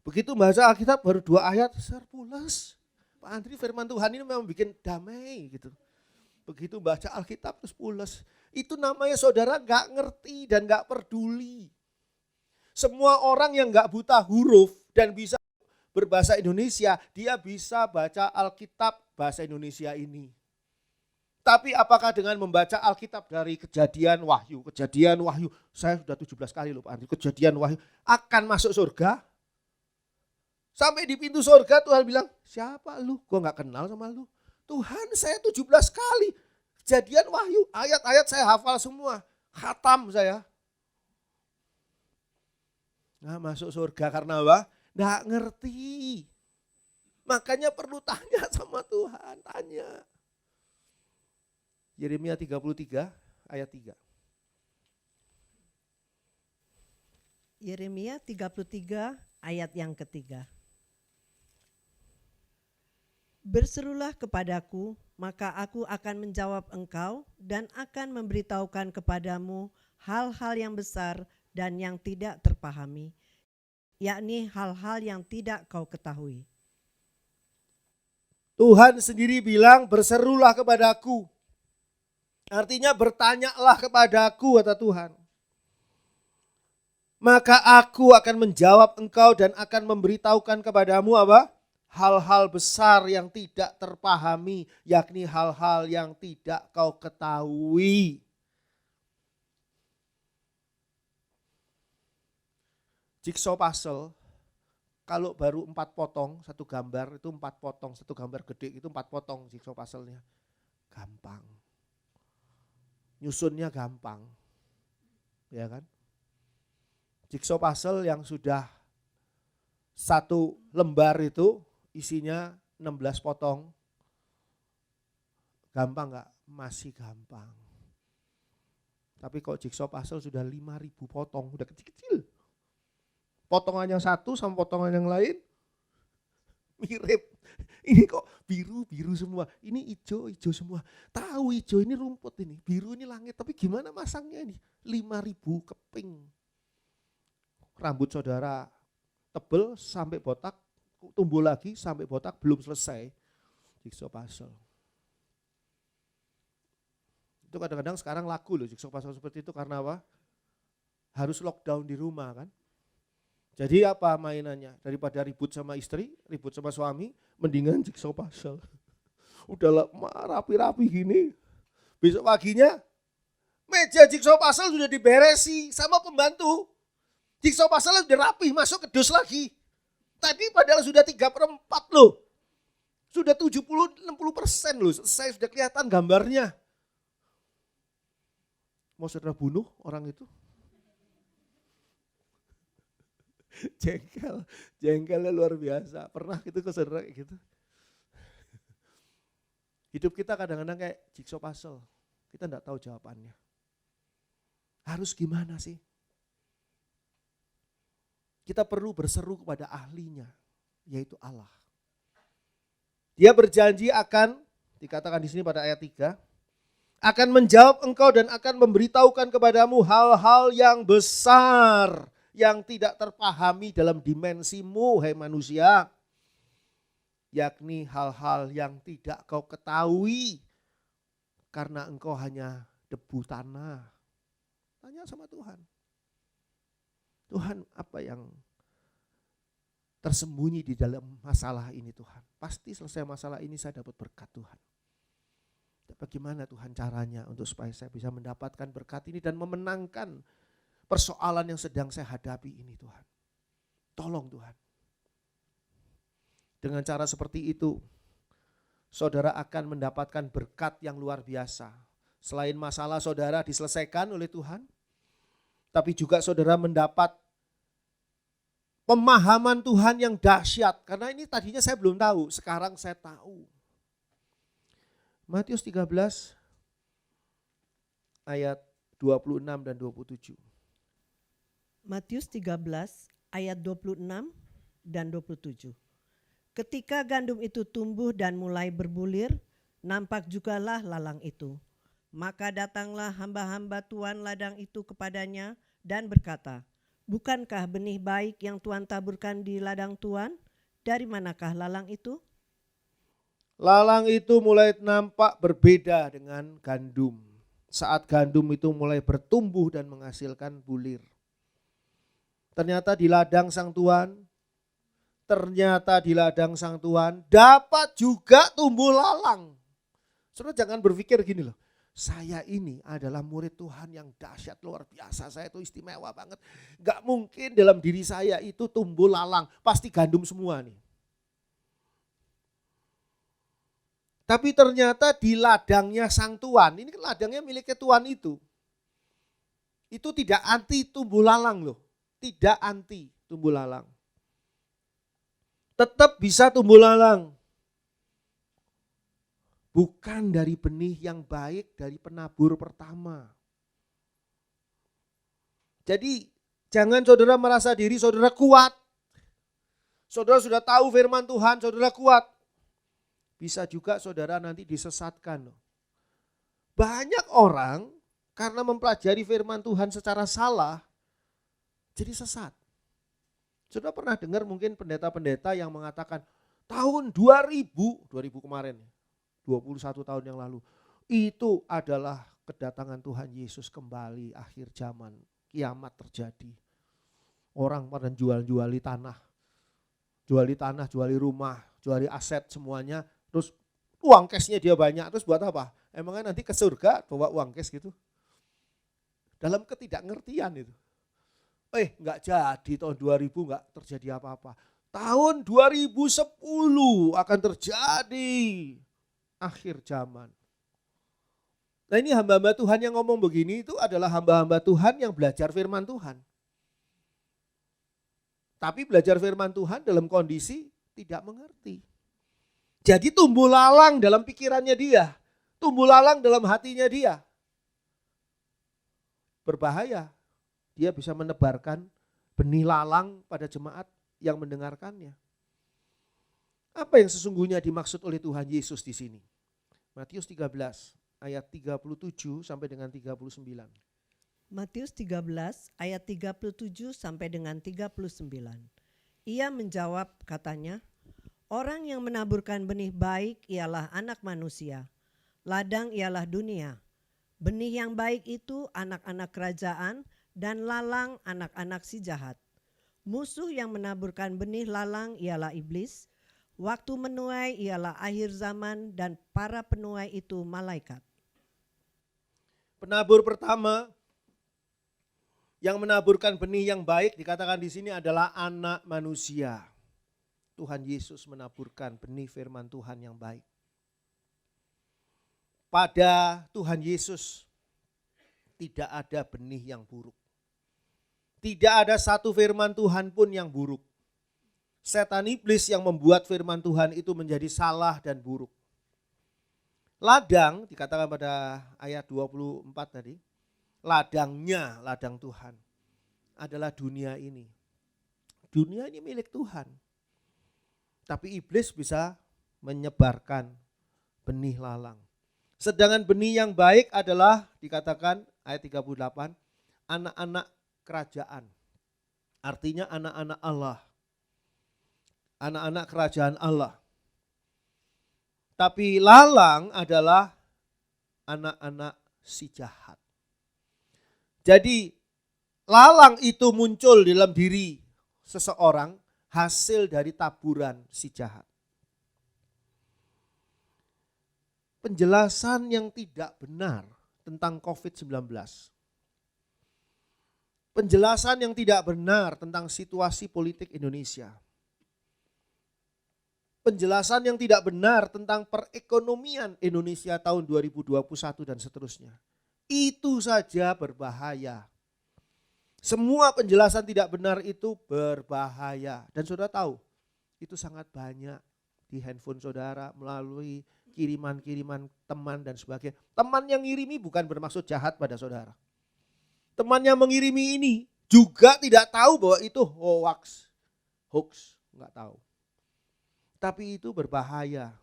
Begitu baca Alkitab baru 2 ayat, pulas. Pak Andri firman Tuhan ini memang bikin damai gitu. Begitu baca Alkitab terus pulas. Itu namanya saudara gak ngerti dan gak peduli. Semua orang yang gak buta huruf dan bisa berbahasa Indonesia, dia bisa baca Alkitab bahasa Indonesia ini. Tapi apakah dengan membaca Alkitab dari kejadian wahyu, saya sudah 17 kali loh Pak Andri, kejadian wahyu, akan masuk surga? Sampai di pintu surga Tuhan bilang, siapa lu? Gue gak kenal sama lu. Tuhan saya 17 kali. Kejadian wahyu, ayat-ayat saya hafal semua. Khatam saya. Nah masuk surga karena apa? Gak ngerti. Makanya perlu tanya sama Tuhan, tanya. Yeremia 33 ayat 3. Yeremia 33 ayat yang ketiga. Berserulah kepadaku, maka aku akan menjawab engkau dan akan memberitahukan kepadamu hal-hal yang besar dan yang tidak terpahami, yakni hal-hal yang tidak kau ketahui. Tuhan sendiri bilang berserulah kepadaku. Artinya bertanyalah kepadaku, kata Tuhan. Maka aku akan menjawab engkau dan akan memberitahukan kepadamu apa? Hal-hal besar yang tidak terpahami, yakni hal-hal yang tidak kau ketahui. Jigsaw puzzle, kalau baru 4 potong, satu gambar itu 4 potong, satu gambar gede itu 4 potong jigsaw puzzle-nya. Gampang. Nyusunnya gampang. Ya kan? Jigsaw puzzle yang sudah satu lembar itu isinya 16 potong. Gampang enggak? Masih gampang. Tapi kok jigsaw puzzle sudah 5.000 potong, udah kecil-kecil. Potongannya satu sama potongan yang lain mirip. Ini kok biru-biru semua, ini hijau-hijau semua. Tahu hijau ini rumput ini, biru ini langit, tapi gimana masangnya ini? 5.000 keping. Rambut saudara tebel sampai botak, tumbuh lagi sampai botak, belum selesai jigsaw puzzle. Itu kadang-kadang sekarang laku loh jigsaw puzzle seperti itu karena apa? Harus lockdown di rumah kan. Jadi apa mainannya? Daripada ribut sama istri, ribut sama suami, mendingan jigsaw puzzle. Udah rapi-rapi gini. Besok paginya meja jigsaw puzzle sudah diberesi sama pembantu. Jigsaw puzzle sudah rapi, masuk ke dus lagi. Tadi padahal sudah 3/4 loh. Sudah 70-60% loh, selesai, sudah kelihatan gambarnya. Mau saudara bunuh orang itu? Jengkelnya luar biasa. Pernah gitu ke saudara kayak gitu? Hidup kita kadang-kadang kayak jigsaw puzzle. Kita enggak tahu jawabannya. Harus gimana sih? Kita perlu berseru kepada ahlinya, yaitu Allah. Dia berjanji akan, dikatakan di sini pada ayat 3, akan menjawab engkau dan akan memberitahukan kepadamu hal-hal yang besar yang tidak terpahami dalam dimensimu, hai manusia. Yakni hal-hal yang tidak kau ketahui karena engkau hanya debu tanah. Tanya sama Tuhan. Tuhan, apa yang tersembunyi di dalam masalah ini Tuhan? Pasti selesai masalah ini saya dapat berkat Tuhan. Bagaimana Tuhan caranya untuk supaya saya bisa mendapatkan berkat ini dan memenangkan persoalan yang sedang saya hadapi ini Tuhan. Tolong Tuhan. Dengan cara seperti itu, saudara akan mendapatkan berkat yang luar biasa. Selain masalah saudara diselesaikan oleh Tuhan, tapi juga saudara mendapat pemahaman Tuhan yang dahsyat. Karena ini tadinya saya belum tahu, sekarang saya tahu. Matius 13 ayat 26 dan 27. Matius 13 ayat 26 dan 27. Ketika gandum itu tumbuh dan mulai berbulir, nampak jugalah lalang itu. Maka datanglah hamba-hamba tuan ladang itu kepadanya dan berkata, bukankah benih baik yang Tuhan taburkan di ladang Tuan? Dari manakah lalang itu? Lalang itu mulai nampak berbeda dengan gandum. Saat gandum itu mulai bertumbuh dan menghasilkan bulir. Ternyata di ladang sang tuan, dapat juga tumbuh lalang. Saudara jangan berpikir gini loh, saya ini adalah murid Tuhan yang dahsyat luar biasa, saya itu istimewa banget. Gak mungkin dalam diri saya itu tumbuh lalang, pasti gandum semua nih. Tapi ternyata di ladangnya sang tuan, ini kan ladangnya miliknya tuan itu tidak anti tumbuh lalang loh. Tidak anti tumbuh lalang. Tetap bisa tumbuh lalang. Bukan dari benih yang baik dari penabur pertama. Jadi jangan saudara merasa diri saudara kuat. Saudara sudah tahu firman Tuhan, saudara kuat. Bisa juga saudara nanti disesatkan loh. Banyak orang karena mempelajari firman Tuhan secara salah, jadi sesat. Sudah pernah dengar mungkin pendeta-pendeta yang mengatakan tahun 2000 kemarin, 21 tahun yang lalu, itu adalah kedatangan Tuhan Yesus kembali, akhir zaman, kiamat terjadi. Orang pada juali tanah, juali rumah, juali aset semuanya, terus uang cashnya dia banyak, terus buat apa? Emangnya nanti ke surga bawa uang cash gitu? Dalam ketidakngertian itu. Enggak jadi tahun 2000 enggak terjadi apa-apa. Tahun 2010 akan terjadi akhir zaman. Nah ini hamba-hamba Tuhan yang ngomong begini itu adalah hamba-hamba Tuhan yang belajar firman Tuhan. Tapi belajar firman Tuhan dalam kondisi tidak mengerti. Jadi tumbuh lalang dalam pikirannya dia. Tumbuh lalang dalam hatinya dia. Berbahaya. Dia bisa menebarkan benih lalang pada jemaat yang mendengarkannya. Apa yang sesungguhnya dimaksud oleh Tuhan Yesus di sini? Matius 13 ayat 37 sampai dengan 39. Matius 13 ayat 37 sampai dengan 39. Ia menjawab katanya, orang yang menaburkan benih baik ialah anak manusia. Ladang ialah dunia. Benih yang baik itu anak-anak kerajaan dan lalang anak-anak si jahat. Musuh yang menaburkan benih lalang ialah iblis. Waktu menuai ialah akhir zaman dan para penuai itu malaikat. Penabur pertama yang menaburkan benih yang baik dikatakan di sini adalah anak manusia. Tuhan Yesus menaburkan benih firman Tuhan yang baik. Pada Tuhan Yesus tidak ada benih yang buruk. Tidak ada satu firman Tuhan pun yang buruk. Setan iblis yang membuat firman Tuhan itu menjadi salah dan buruk. Ladang dikatakan pada ayat 24 tadi. Ladangnya, ladang Tuhan adalah dunia ini. Dunia ini milik Tuhan. Tapi iblis bisa menyebarkan benih lalang. Sedangkan benih yang baik adalah dikatakan ayat 38, anak-anak kerajaan. Artinya anak-anak Allah. Anak-anak kerajaan Allah. Tapi lalang adalah anak-anak si jahat. Jadi lalang itu muncul dalam diri seseorang hasil dari taburan si jahat. Penjelasan yang tidak benar tentang COVID-19. Penjelasan yang tidak benar tentang situasi politik Indonesia. Penjelasan yang tidak benar tentang perekonomian Indonesia tahun 2021 dan seterusnya. Itu saja berbahaya. Semua penjelasan tidak benar itu berbahaya. Dan saudara tahu, itu sangat banyak di handphone saudara melalui kiriman-kiriman teman dan sebagainya. Teman yang ngirimi bukan bermaksud jahat pada saudara. Teman yang mengirimi ini juga tidak tahu bahwa itu hoax, enggak tahu. Tapi itu berbahaya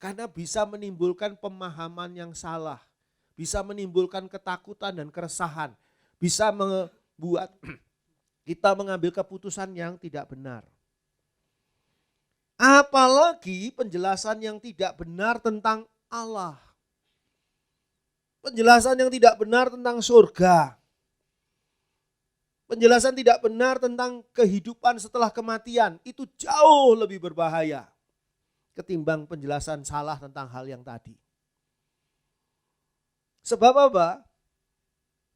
karena bisa menimbulkan pemahaman yang salah, bisa menimbulkan ketakutan dan keresahan, bisa membuat kita mengambil keputusan yang tidak benar. Apalagi penjelasan yang tidak benar tentang Allah. Penjelasan yang tidak benar tentang surga. Penjelasan tidak benar tentang kehidupan setelah kematian itu jauh lebih berbahaya ketimbang penjelasan salah tentang hal yang tadi. Sebab apa?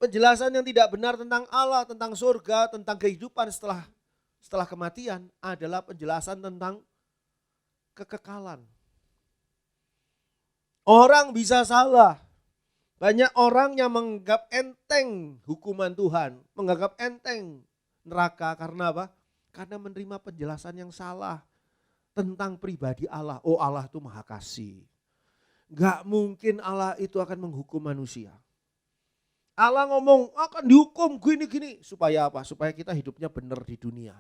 Penjelasan yang tidak benar tentang Allah, tentang surga, tentang kehidupan setelah kematian adalah penjelasan tentang kekekalan. Orang bisa salah. Banyak orang yang menganggap enteng hukuman Tuhan, menganggap enteng neraka karena apa? Karena menerima penjelasan yang salah tentang pribadi Allah. Oh, Allah itu Maha Kasih. Gak mungkin Allah itu akan menghukum manusia. Allah ngomong akan dihukum gini-gini. Supaya apa? Supaya kita hidupnya benar di dunia.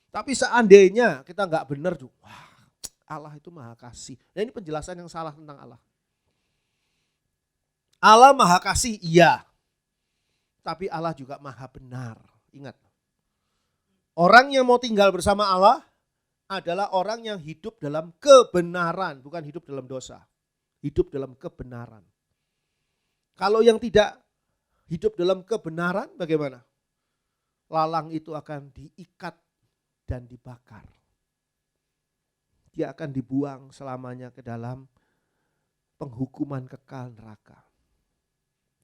Tapi seandainya kita gak benar, wah Allah itu maha kasih. Nah ini penjelasan yang salah tentang Allah. Allah maha kasih, iya. Tapi Allah juga maha benar. Ingat, orang yang mau tinggal bersama Allah adalah orang yang hidup dalam kebenaran, bukan hidup dalam dosa. Hidup dalam kebenaran. Kalau yang tidak hidup dalam kebenaran bagaimana? Lalang itu akan diikat dan dibakar. Dia akan dibuang selamanya ke dalam penghukuman kekal neraka.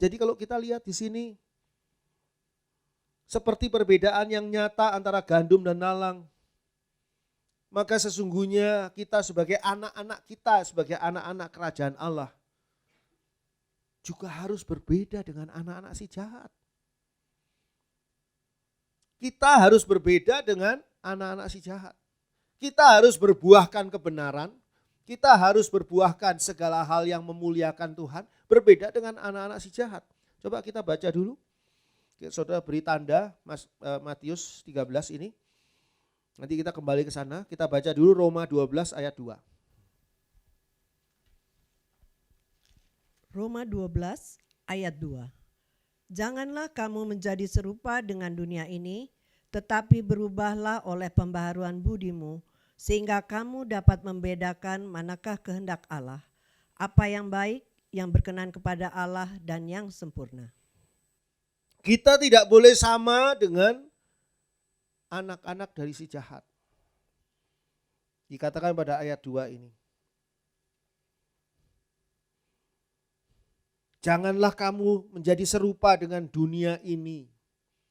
Jadi kalau kita lihat di sini, seperti perbedaan yang nyata antara gandum dan lalang, maka sesungguhnya kita sebagai anak-anak kerajaan Allah, juga harus berbeda dengan anak-anak si jahat. Kita harus berbeda dengan anak-anak si jahat. Kita harus berbuahkan kebenaran, kita harus berbuahkan segala hal yang memuliakan Tuhan, berbeda dengan anak-anak si jahat. Coba kita baca dulu. Saudara beri tanda Matius 13 ini. Nanti kita kembali ke sana. Kita baca dulu Roma 12 ayat 2. Roma 12 ayat 2. Janganlah kamu menjadi serupa dengan dunia ini, tetapi berubahlah oleh pembaharuan budimu, sehingga kamu dapat membedakan manakah kehendak Allah, apa yang baik, yang berkenan kepada Allah, dan yang sempurna. Kita tidak boleh sama dengan anak-anak dari si jahat. Dikatakan pada ayat 2 ini. Janganlah kamu menjadi serupa dengan dunia ini,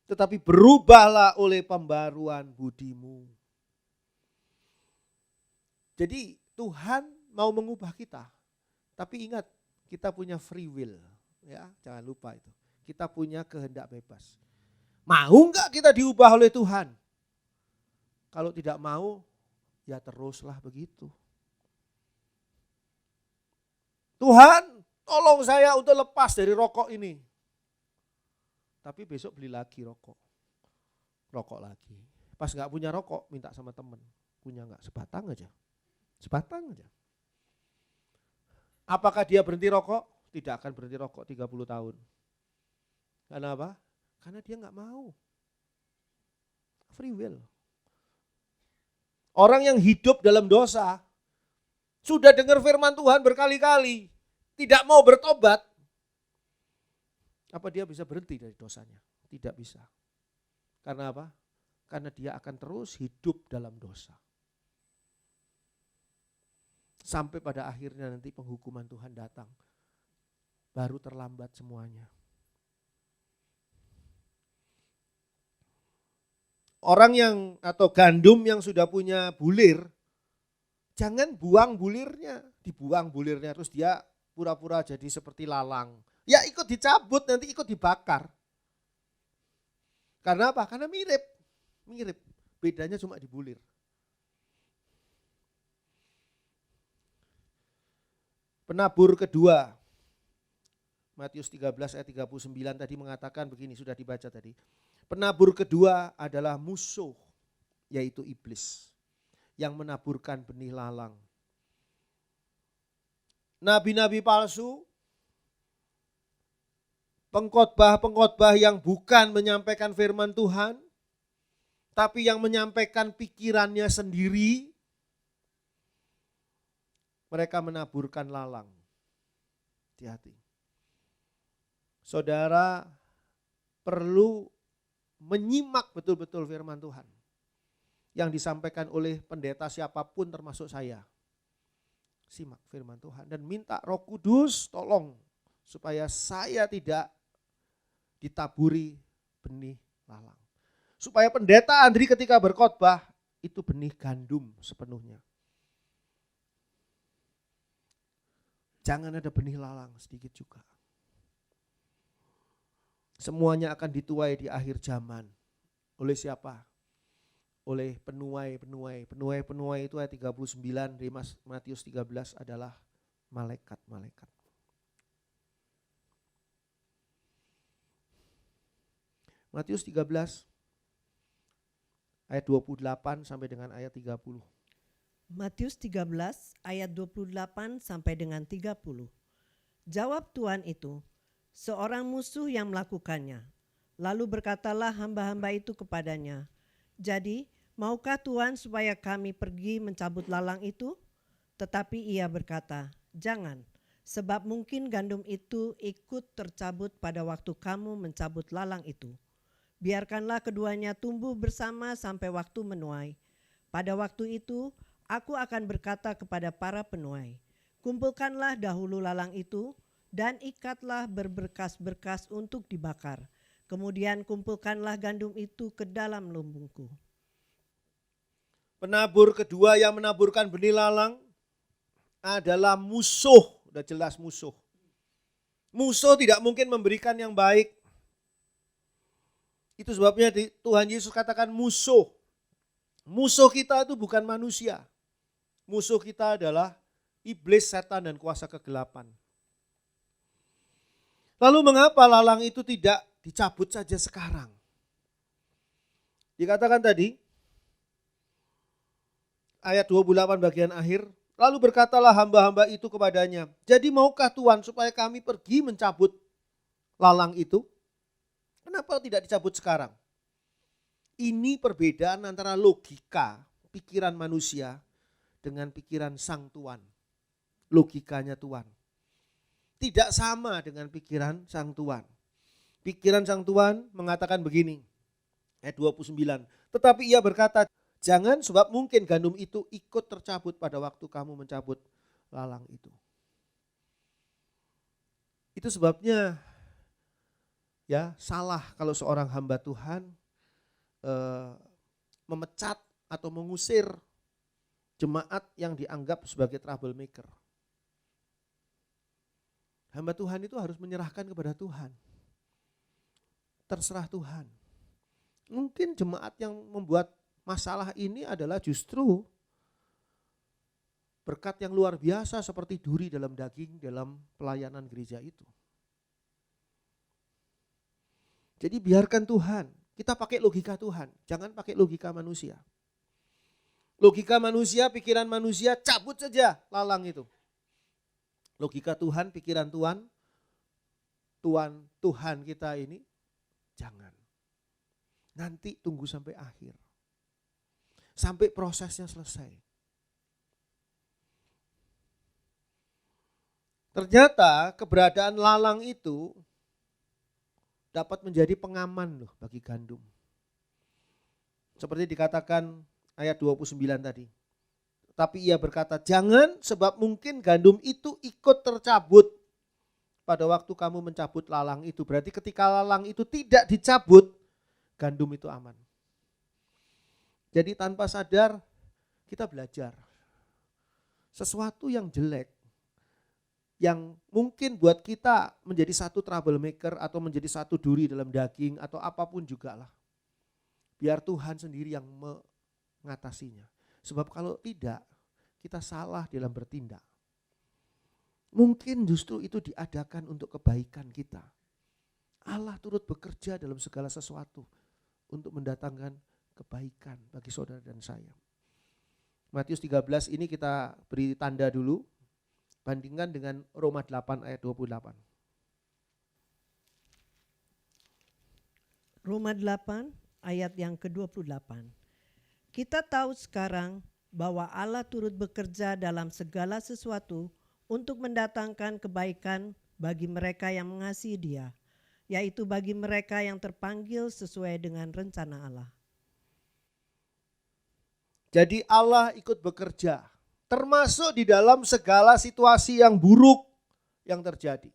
tetapi berubahlah oleh pembaruan budimu. Jadi Tuhan mau mengubah kita, tapi ingat kita punya free will, ya jangan lupa itu. Kita punya kehendak bebas. Mau enggak kita diubah oleh Tuhan? Kalau tidak mau, ya teruslah begitu. Tuhan, tolong saya untuk lepas dari rokok ini. Tapi besok beli lagi rokok lagi. Pas nggak punya rokok, minta sama temen. Punya nggak? Sebatang aja. Apakah dia berhenti rokok? Tidak akan berhenti rokok 30 tahun. Karena apa? Karena dia nggak mau. Free will. Orang yang hidup dalam dosa, sudah dengar firman Tuhan berkali-kali, tidak mau bertobat, apa dia bisa berhenti dari dosanya? Tidak bisa. Karena apa? Karena dia akan terus hidup dalam dosa. Sampai pada akhirnya nanti penghukuman Tuhan datang. Baru terlambat semuanya. Orang yang atau gandum yang sudah punya bulir, jangan buang bulirnya, dibuang bulirnya terus dia pura-pura jadi seperti lalang. Ya ikut dicabut, nanti ikut dibakar. Karena apa? Karena mirip. Bedanya cuma di bulir. Penabur kedua, Matius 13 ayat 39 tadi mengatakan begini, sudah dibaca tadi. Penabur kedua adalah musuh, yaitu iblis, yang menaburkan benih lalang. Nabi-nabi palsu, pengkhotbah yang bukan menyampaikan firman Tuhan, tapi yang menyampaikan pikirannya sendiri, mereka menaburkan lalang. Hati-hati. Saudara perlu menyimak betul-betul firman Tuhan yang disampaikan oleh pendeta siapapun termasuk saya. Simak firman Tuhan dan minta Roh Kudus tolong supaya saya tidak ditaburi benih lalang. Supaya pendeta Andri ketika berkhotbah itu benih gandum sepenuhnya. Jangan ada benih lalang sedikit juga. Semuanya akan dituai di akhir zaman. Oleh siapa? Oleh penuai. Penuai itu ayat 39 dari Matius 13 adalah malaikat-malaikat. Matius 13 ayat 28 sampai dengan ayat 30. Matius 13 ayat 28 sampai dengan 30. Jawab Tuhan itu, seorang musuh yang melakukannya. Lalu berkatalah hamba-hamba itu kepadanya, jadi maukah Tuhan supaya kami pergi mencabut lalang itu? Tetapi ia berkata, jangan, sebab mungkin gandum itu ikut tercabut pada waktu kamu mencabut lalang itu. Biarkanlah keduanya tumbuh bersama sampai waktu menuai. Pada waktu itu, aku akan berkata kepada para penuai, kumpulkanlah dahulu lalang itu dan ikatlah berberkas-berkas untuk dibakar. Kemudian kumpulkanlah gandum itu ke dalam lumbungku. Penabur kedua yang menaburkan benih lalang adalah musuh. Udah jelas musuh. Musuh tidak mungkin memberikan yang baik. Itu sebabnya Tuhan Yesus katakan musuh. Musuh kita itu bukan manusia. Musuh kita adalah iblis, setan, dan kuasa kegelapan. Lalu mengapa lalang itu tidak dicabut saja sekarang? Dikatakan tadi, ayat 28 bagian akhir, lalu berkatalah hamba-hamba itu kepadanya, jadi maukah Tuhan supaya kami pergi mencabut lalang itu? Kenapa tidak dicabut sekarang? Ini perbedaan antara logika, pikiran manusia dengan pikiran sang Tuhan. Logikanya Tuhan tidak sama dengan pikiran sang Tuhan. Pikiran sang Tuhan mengatakan begini, ayat 29. Tetapi ia berkata, jangan sebab mungkin gandum itu ikut tercabut pada waktu kamu mencabut lalang itu. Itu sebabnya ya salah kalau seorang hamba Tuhan memecat atau mengusir jemaat yang dianggap sebagai troublemaker. Hamba Tuhan itu harus menyerahkan kepada Tuhan. Terserah Tuhan. Mungkin jemaat yang membuat masalah ini adalah justru berkat yang luar biasa seperti duri dalam daging dalam pelayanan gereja itu. Jadi biarkan Tuhan, kita pakai logika Tuhan, jangan pakai logika manusia. Logika manusia, pikiran manusia, cabut saja lalang itu. Logika Tuhan, pikiran Tuhan, Tuhan kita ini, jangan. Nanti tunggu sampai akhir. Sampai prosesnya selesai. Ternyata keberadaan lalang itu dapat menjadi pengaman loh bagi gandum. Seperti dikatakan ayat 29 tadi. Tapi ia berkata, jangan sebab mungkin gandum itu ikut tercabut pada waktu kamu mencabut lalang itu. Berarti ketika lalang itu tidak dicabut, gandum itu aman. Jadi tanpa sadar kita belajar. Sesuatu yang jelek, yang mungkin buat kita menjadi satu troublemaker atau menjadi satu duri dalam daging atau apapun juga lah. Biar Tuhan sendiri yang mengatasinya. Sebab kalau tidak, kita salah dalam bertindak. Mungkin justru itu diadakan untuk kebaikan kita. Allah turut bekerja dalam segala sesuatu untuk mendatangkan kebaikan bagi saudara dan saya. Matius 13 ini kita beri tanda dulu, bandingkan dengan Roma 8 ayat 28. Roma 8 ayat yang ke-28. Kita tahu sekarang bahwa Allah turut bekerja dalam segala sesuatu untuk mendatangkan kebaikan bagi mereka yang mengasihi Dia, yaitu bagi mereka yang terpanggil sesuai dengan rencana Allah. Jadi Allah ikut bekerja, termasuk di dalam segala situasi yang buruk yang terjadi.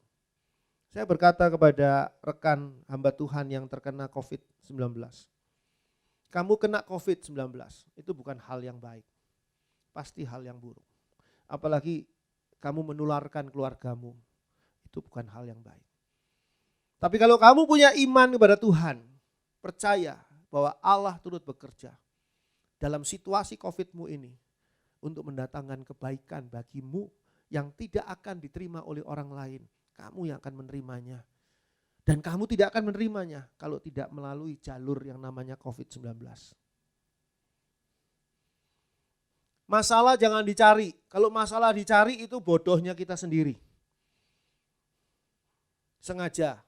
Saya berkata kepada rekan hamba Tuhan yang terkena COVID-19, kamu kena COVID-19 itu bukan hal yang baik. Pasti hal yang buruk. Apalagi kamu menularkan keluargamu. Itu bukan hal yang baik. Tapi kalau kamu punya iman kepada Tuhan, percaya bahwa Allah turut bekerja dalam situasi COVID-mu ini untuk mendatangkan kebaikan bagimu yang tidak akan diterima oleh orang lain. Kamu yang akan menerimanya. Dan kamu tidak akan menerimanya kalau tidak melalui jalur yang namanya COVID-19. Masalah jangan dicari. Kalau masalah dicari itu bodohnya kita sendiri. Sengaja.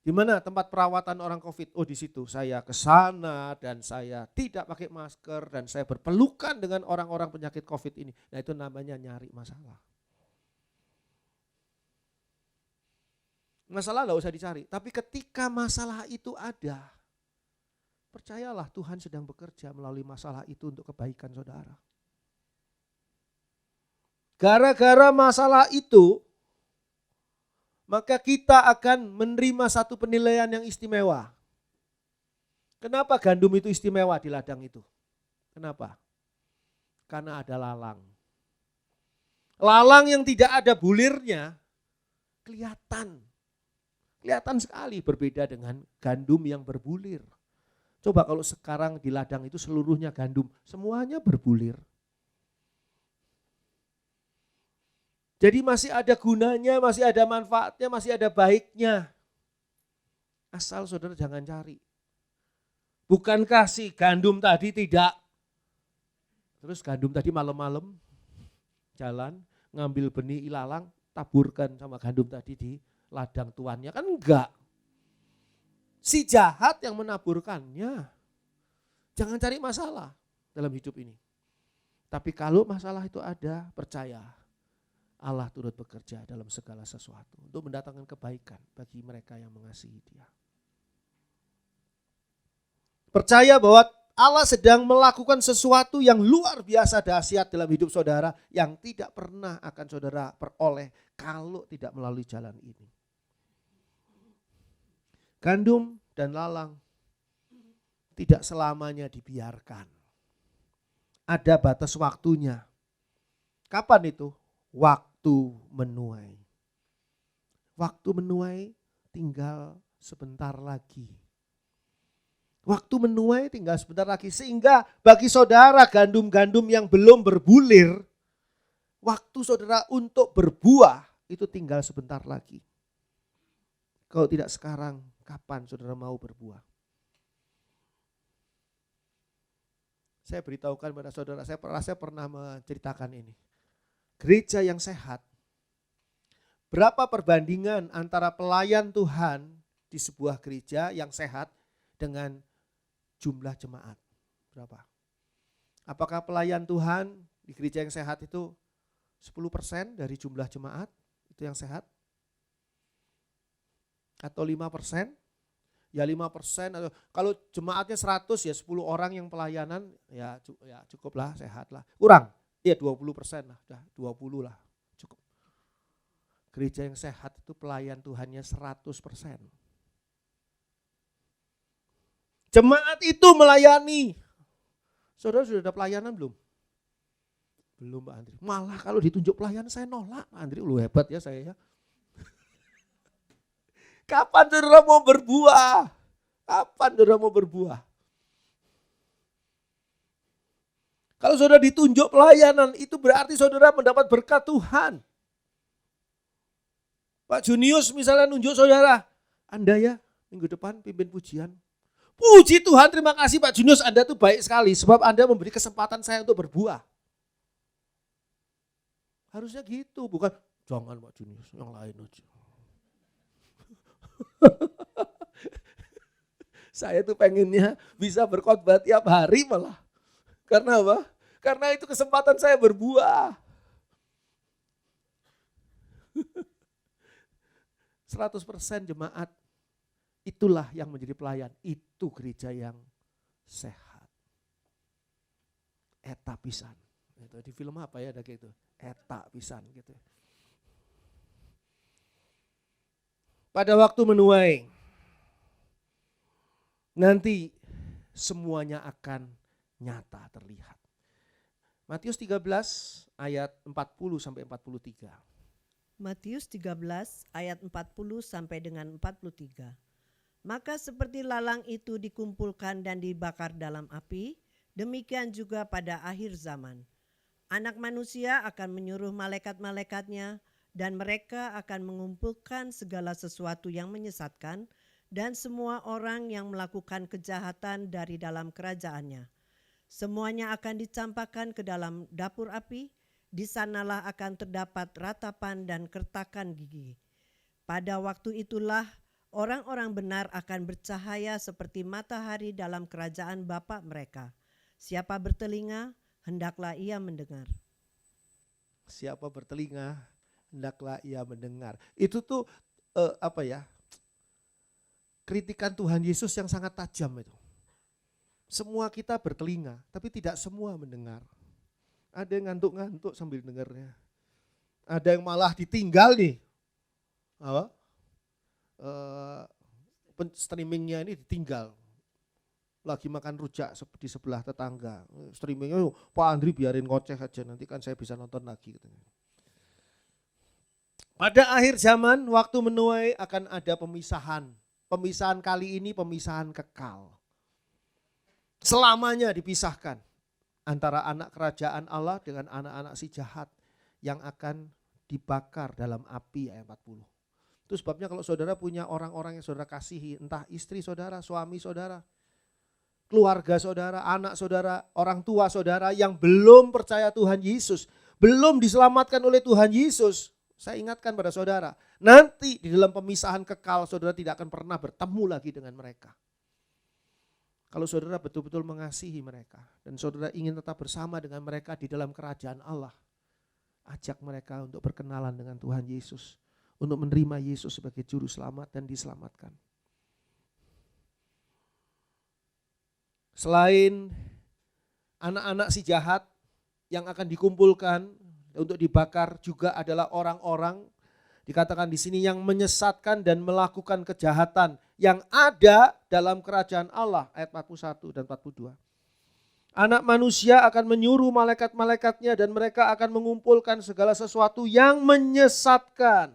Di mana tempat perawatan orang COVID? Oh di situ saya ke sana dan saya tidak pakai masker dan saya berpelukan dengan orang-orang penyakit COVID ini. Nah itu namanya nyari masalah. Masalah enggak usah dicari. Tapi ketika masalah itu ada, percayalah Tuhan sedang bekerja melalui masalah itu untuk kebaikan saudara. Gara-gara masalah itu, maka kita akan menerima satu penilaian yang istimewa. Kenapa gandum itu istimewa di ladang itu? Kenapa? Karena ada lalang. Lalang yang tidak ada bulirnya kelihatan. Kelihatan sekali berbeda dengan gandum yang berbulir. Coba kalau sekarang di ladang itu seluruhnya gandum, semuanya berbulir. Jadi masih ada gunanya, masih ada manfaatnya, masih ada baiknya. Asal saudara jangan cari. Bukankah si gandum tadi tidak? Terus gandum tadi malam-malam jalan, ngambil benih ilalang, taburkan sama gandum tadi di ladang tuannya. Kan enggak. Si jahat yang menaburkannya. Jangan cari masalah dalam hidup ini. Tapi kalau masalah itu ada, percaya. Allah turut bekerja dalam segala sesuatu untuk mendatangkan kebaikan bagi mereka yang mengasihi Dia. Percaya bahwa Allah sedang melakukan sesuatu yang luar biasa dahsyat dalam hidup saudara yang tidak pernah akan saudara peroleh kalau tidak melalui jalan ini. Gandum dan lalang tidak selamanya dibiarkan. Ada batas waktunya. Kapan itu? Waktu menuai. Waktu menuai tinggal sebentar lagi. Waktu menuai tinggal sebentar lagi. Sehingga bagi saudara gandum-gandum yang belum berbulir, waktu saudara untuk berbuah itu tinggal sebentar lagi. Kalau tidak sekarang, kapan saudara mau berbuah? Saya beritahukan pada saudara, saya pernah menceritakan ini. Gereja yang sehat, berapa perbandingan antara pelayan Tuhan di sebuah gereja yang sehat dengan jumlah jemaat? Berapa? Apakah pelayan Tuhan di gereja yang sehat itu 10% dari jumlah jemaat itu yang sehat? Atau 5%? Ya 5%, atau kalau jemaatnya 100 ya 10 orang yang pelayanan ya cukuplah, sehatlah. Kurang? Ya 20% lah, udah 20 lah cukup. Gereja yang sehat itu pelayan Tuhannya 100%. Jemaat itu melayani. Saudara sudah ada pelayanan belum? Belum Pak Andri. Malah kalau ditunjuk pelayan saya nolak Pak Andri. Lu hebat ya saya ya. Kapan saudara mau berbuah? Kapan saudara mau berbuah? Kalau saudara ditunjuk pelayanan, itu berarti saudara mendapat berkat Tuhan. Pak Junius misalnya nunjuk saudara, Anda ya minggu depan pimpin pujian. Puji Tuhan, terima kasih Pak Junius, Anda tuh baik sekali sebab Anda memberi kesempatan saya untuk berbuah. Harusnya gitu, bukan jangan Pak Junius, yang lain aja. Saya tuh pengennya bisa berkhotbah tiap hari malah. Karena apa? Karena itu kesempatan saya berbuah. 100% jemaat, itulah yang menjadi pelayan. Itu gereja yang sehat. Eta pisan. Itu di film apa ya ada kayak itu? Eta pisan gitu. Pada waktu menuai, nanti semuanya akan nyata terlihat. Matius 13 ayat 40 sampai 43. Matius 13 ayat 40 sampai dengan 43. Maka seperti lalang itu dikumpulkan dan dibakar dalam api, demikian juga pada akhir zaman. Anak manusia akan menyuruh malaikat-malaikatnya dan mereka akan mengumpulkan segala sesuatu yang menyesatkan dan semua orang yang melakukan kejahatan dari dalam kerajaannya. Semuanya akan dicampakkan ke dalam dapur api, di sanalah akan terdapat ratapan dan kertakan gigi. Pada waktu itulah orang-orang benar akan bercahaya seperti matahari dalam kerajaan Bapa mereka. Siapa bertelinga, hendaklah ia mendengar. Siapa bertelinga, hendaklah ia mendengar. Itu tuh kritikan Tuhan Yesus yang sangat tajam itu. Semua kita bertelinga, tapi tidak semua mendengar. Ada yang ngantuk-ngantuk sambil dengarnya. Ada yang malah ditinggal nih. Streamingnya ini ditinggal. Lagi makan rujak di sebelah tetangga. Streamingnya, Pak Andri biarin ngoceh aja, nanti kan saya bisa nonton lagi. Pada akhir zaman, waktu menuai akan ada pemisahan. Pemisahan kali ini pemisahan kekal. Selamanya dipisahkan antara anak kerajaan Allah dengan anak-anak si jahat yang akan dibakar dalam api ayat 40. Itu sebabnya kalau saudara punya orang-orang yang saudara kasihi, entah istri saudara, suami saudara, keluarga saudara, anak saudara, orang tua saudara yang belum percaya Tuhan Yesus, belum diselamatkan oleh Tuhan Yesus, saya ingatkan pada saudara, nanti di dalam pemisahan kekal saudara tidak akan pernah bertemu lagi dengan mereka. Kalau saudara betul-betul mengasihi mereka dan saudara ingin tetap bersama dengan mereka di dalam kerajaan Allah, ajak mereka untuk berkenalan dengan Tuhan Yesus, untuk menerima Yesus sebagai juru selamat dan diselamatkan. Selain anak-anak si jahat yang akan dikumpulkan untuk dibakar, juga adalah orang-orang dikatakan di sini yang menyesatkan dan melakukan kejahatan yang ada dalam kerajaan Allah ayat 41 dan 42. Anak manusia akan menyuruh malaikat-malaikatnya dan mereka akan mengumpulkan segala sesuatu yang menyesatkan.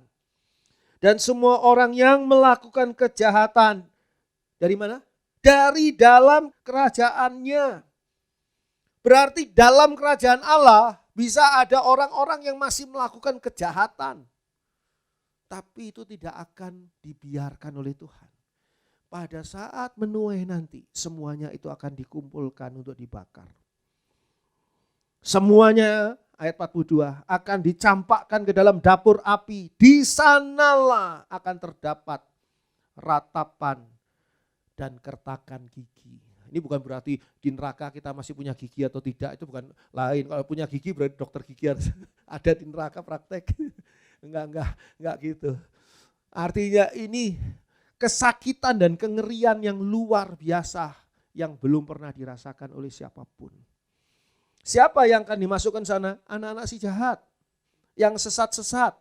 Dan semua orang yang melakukan kejahatan dari mana? Dari dalam kerajaannya. Berarti dalam kerajaan Allah bisa ada orang-orang yang masih melakukan kejahatan. Tapi itu tidak akan dibiarkan oleh Tuhan. Pada saat menuai nanti semuanya itu akan dikumpulkan untuk dibakar. Semuanya ayat 42 akan dicampakkan ke dalam dapur api. Di sanalah akan terdapat ratapan dan kertakan gigi. Ini bukan berarti di neraka kita masih punya gigi atau tidak, itu bukan lain. Kalau punya gigi berarti dokter gigi harus ada di neraka praktek. Enggak gitu. Artinya ini kesakitan dan kengerian yang luar biasa yang belum pernah dirasakan oleh siapapun. Siapa yang akan dimasukkan sana? Anak-anak si jahat, yang sesat-sesat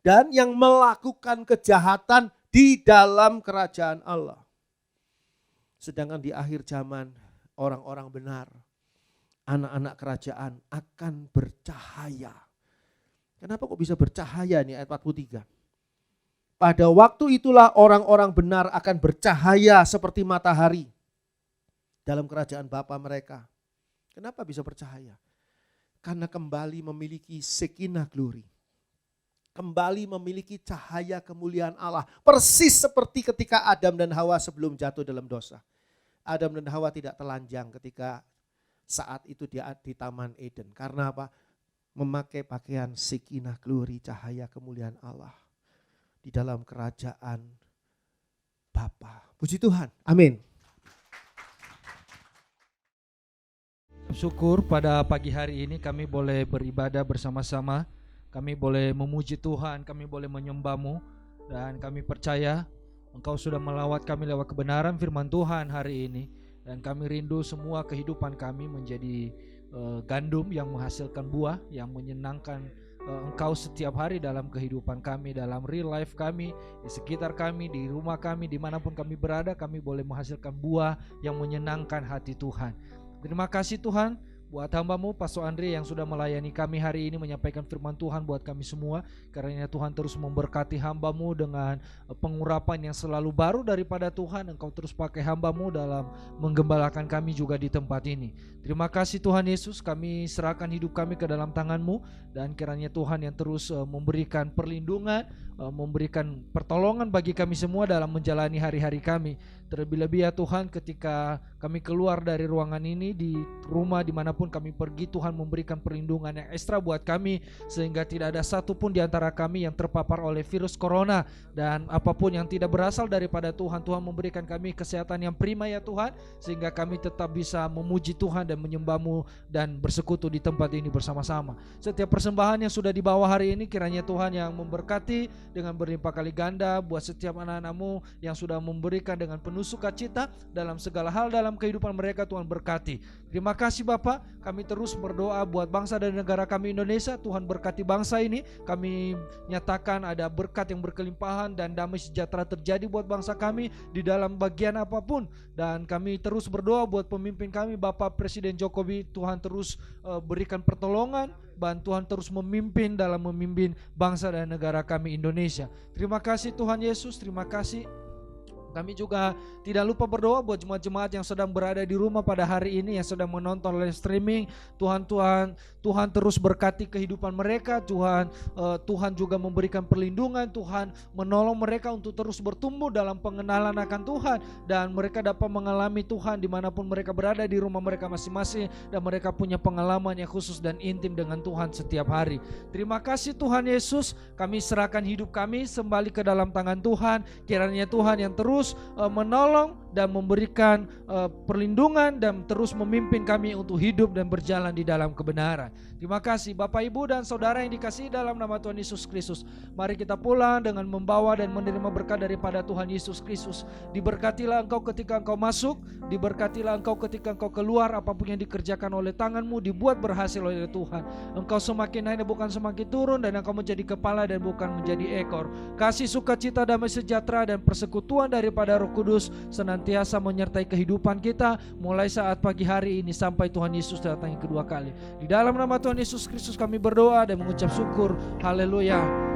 dan yang melakukan kejahatan di dalam kerajaan Allah. Sedangkan di akhir zaman orang-orang benar, anak-anak kerajaan akan bercahaya. Kenapa kok bisa bercahaya nih ayat 43? Pada waktu itulah orang-orang benar akan bercahaya seperti matahari dalam kerajaan Bapa mereka. Kenapa bisa bercahaya? Karena kembali memiliki sekinah glory. Kembali memiliki cahaya kemuliaan Allah. Persis seperti ketika Adam dan Hawa sebelum jatuh dalam dosa. Adam dan Hawa tidak telanjang ketika saat itu dia di Taman Eden. Karena apa? Memakai pakaian sekinah glory, cahaya kemuliaan Allah di dalam kerajaan Bapa. Puji Tuhan. Amin. Syukur pada pagi hari ini kami boleh beribadah bersama-sama. Kami boleh memuji Tuhan, kami boleh menyembah-Mu, dan kami percaya Engkau sudah melawat kami lewat kebenaran firman Tuhan hari ini. Dan kami rindu semua kehidupan kami menjadi gandum yang menghasilkan buah, yang menyenangkan Engkau setiap hari dalam kehidupan kami, dalam real life kami, di sekitar kami, di rumah kami, dimanapun kami berada, kami boleh menghasilkan buah yang menyenangkan hati Tuhan. Terima kasih Tuhan buat hamba-Mu Pastor Andre yang sudah melayani kami hari ini, menyampaikan firman Tuhan buat kami semua. Karena Tuhan terus memberkati hamba-Mu dengan pengurapan yang selalu baru daripada Tuhan. Engkau terus pakai hamba-Mu dalam menggembalakan kami juga di tempat ini. Terima kasih Tuhan Yesus, kami serahkan hidup kami ke dalam tangan-Mu. Dan kiranya Tuhan yang terus memberikan perlindungan, memberikan pertolongan bagi kami semua dalam menjalani hari-hari kami. Terlebih-lebih ya Tuhan, ketika kami keluar dari ruangan ini, di rumah dimanapun kami pergi, Tuhan memberikan perlindungan yang ekstra buat kami, sehingga tidak ada satupun di antara kami yang terpapar oleh virus corona. Dan apapun yang tidak berasal daripada Tuhan, Tuhan memberikan kami kesehatan yang prima ya Tuhan, sehingga kami tetap bisa memuji Tuhan dan menyembah-Mu dan bersekutu di tempat ini bersama-sama. Setiap persembahan yang sudah dibawa hari ini, kiranya Tuhan yang memberkati dengan berlimpah kali ganda buat setiap anak-anak-Mu yang sudah memberikan dengan penuh sukacita dalam segala hal dalam kehidupan mereka. Tuhan berkati. Terima kasih Bapa, kami terus berdoa buat bangsa dan negara kami Indonesia. Tuhan berkati bangsa ini. Kami nyatakan ada berkat yang berkelimpahan dan damai sejahtera terjadi buat bangsa kami di dalam bagian apapun. Dan kami terus berdoa buat pemimpin kami, Bapak Presiden Jokowi. Tuhan terus berikan pertolongan, bantuan terus memimpin dalam memimpin bangsa dan negara kami Indonesia. Terima kasih Tuhan Yesus, terima kasih. Kami juga tidak lupa berdoa buat jemaat-jemaat yang sedang berada di rumah pada hari ini, yang sedang menonton live streaming. Tuhan terus berkati kehidupan mereka. Tuhan juga memberikan perlindungan. Tuhan menolong mereka untuk terus bertumbuh dalam pengenalan akan Tuhan, dan mereka dapat mengalami Tuhan dimanapun mereka berada di rumah mereka masing-masing, dan mereka punya pengalaman yang khusus dan intim dengan Tuhan setiap hari. Terima kasih Tuhan Yesus. Kami serahkan hidup kami kembali ke dalam tangan Tuhan. Kiranya Tuhan yang terus menolong dan memberikan perlindungan dan terus memimpin kami untuk hidup dan berjalan di dalam kebenaran. Terima kasih Bapak, Ibu, dan Saudara yang dikasihi dalam nama Tuhan Yesus Kristus. Mari kita pulang dengan membawa dan menerima berkat daripada Tuhan Yesus Kristus. Diberkatilah engkau ketika engkau masuk, diberkatilah engkau ketika engkau keluar. Apapun yang dikerjakan oleh tanganmu dibuat berhasil oleh Tuhan. Engkau semakin naik bukan semakin turun, dan engkau menjadi kepala dan bukan menjadi ekor. Kasih, sukacita, damai sejahtera dan persekutuan daripada Roh Kudus senantiasa menyertai kehidupan kita mulai saat pagi hari ini sampai Tuhan Yesus datang yang kedua kali. Di dalam nama Tuhan Yesus Kristus kami berdoa dan mengucap syukur. Haleluya.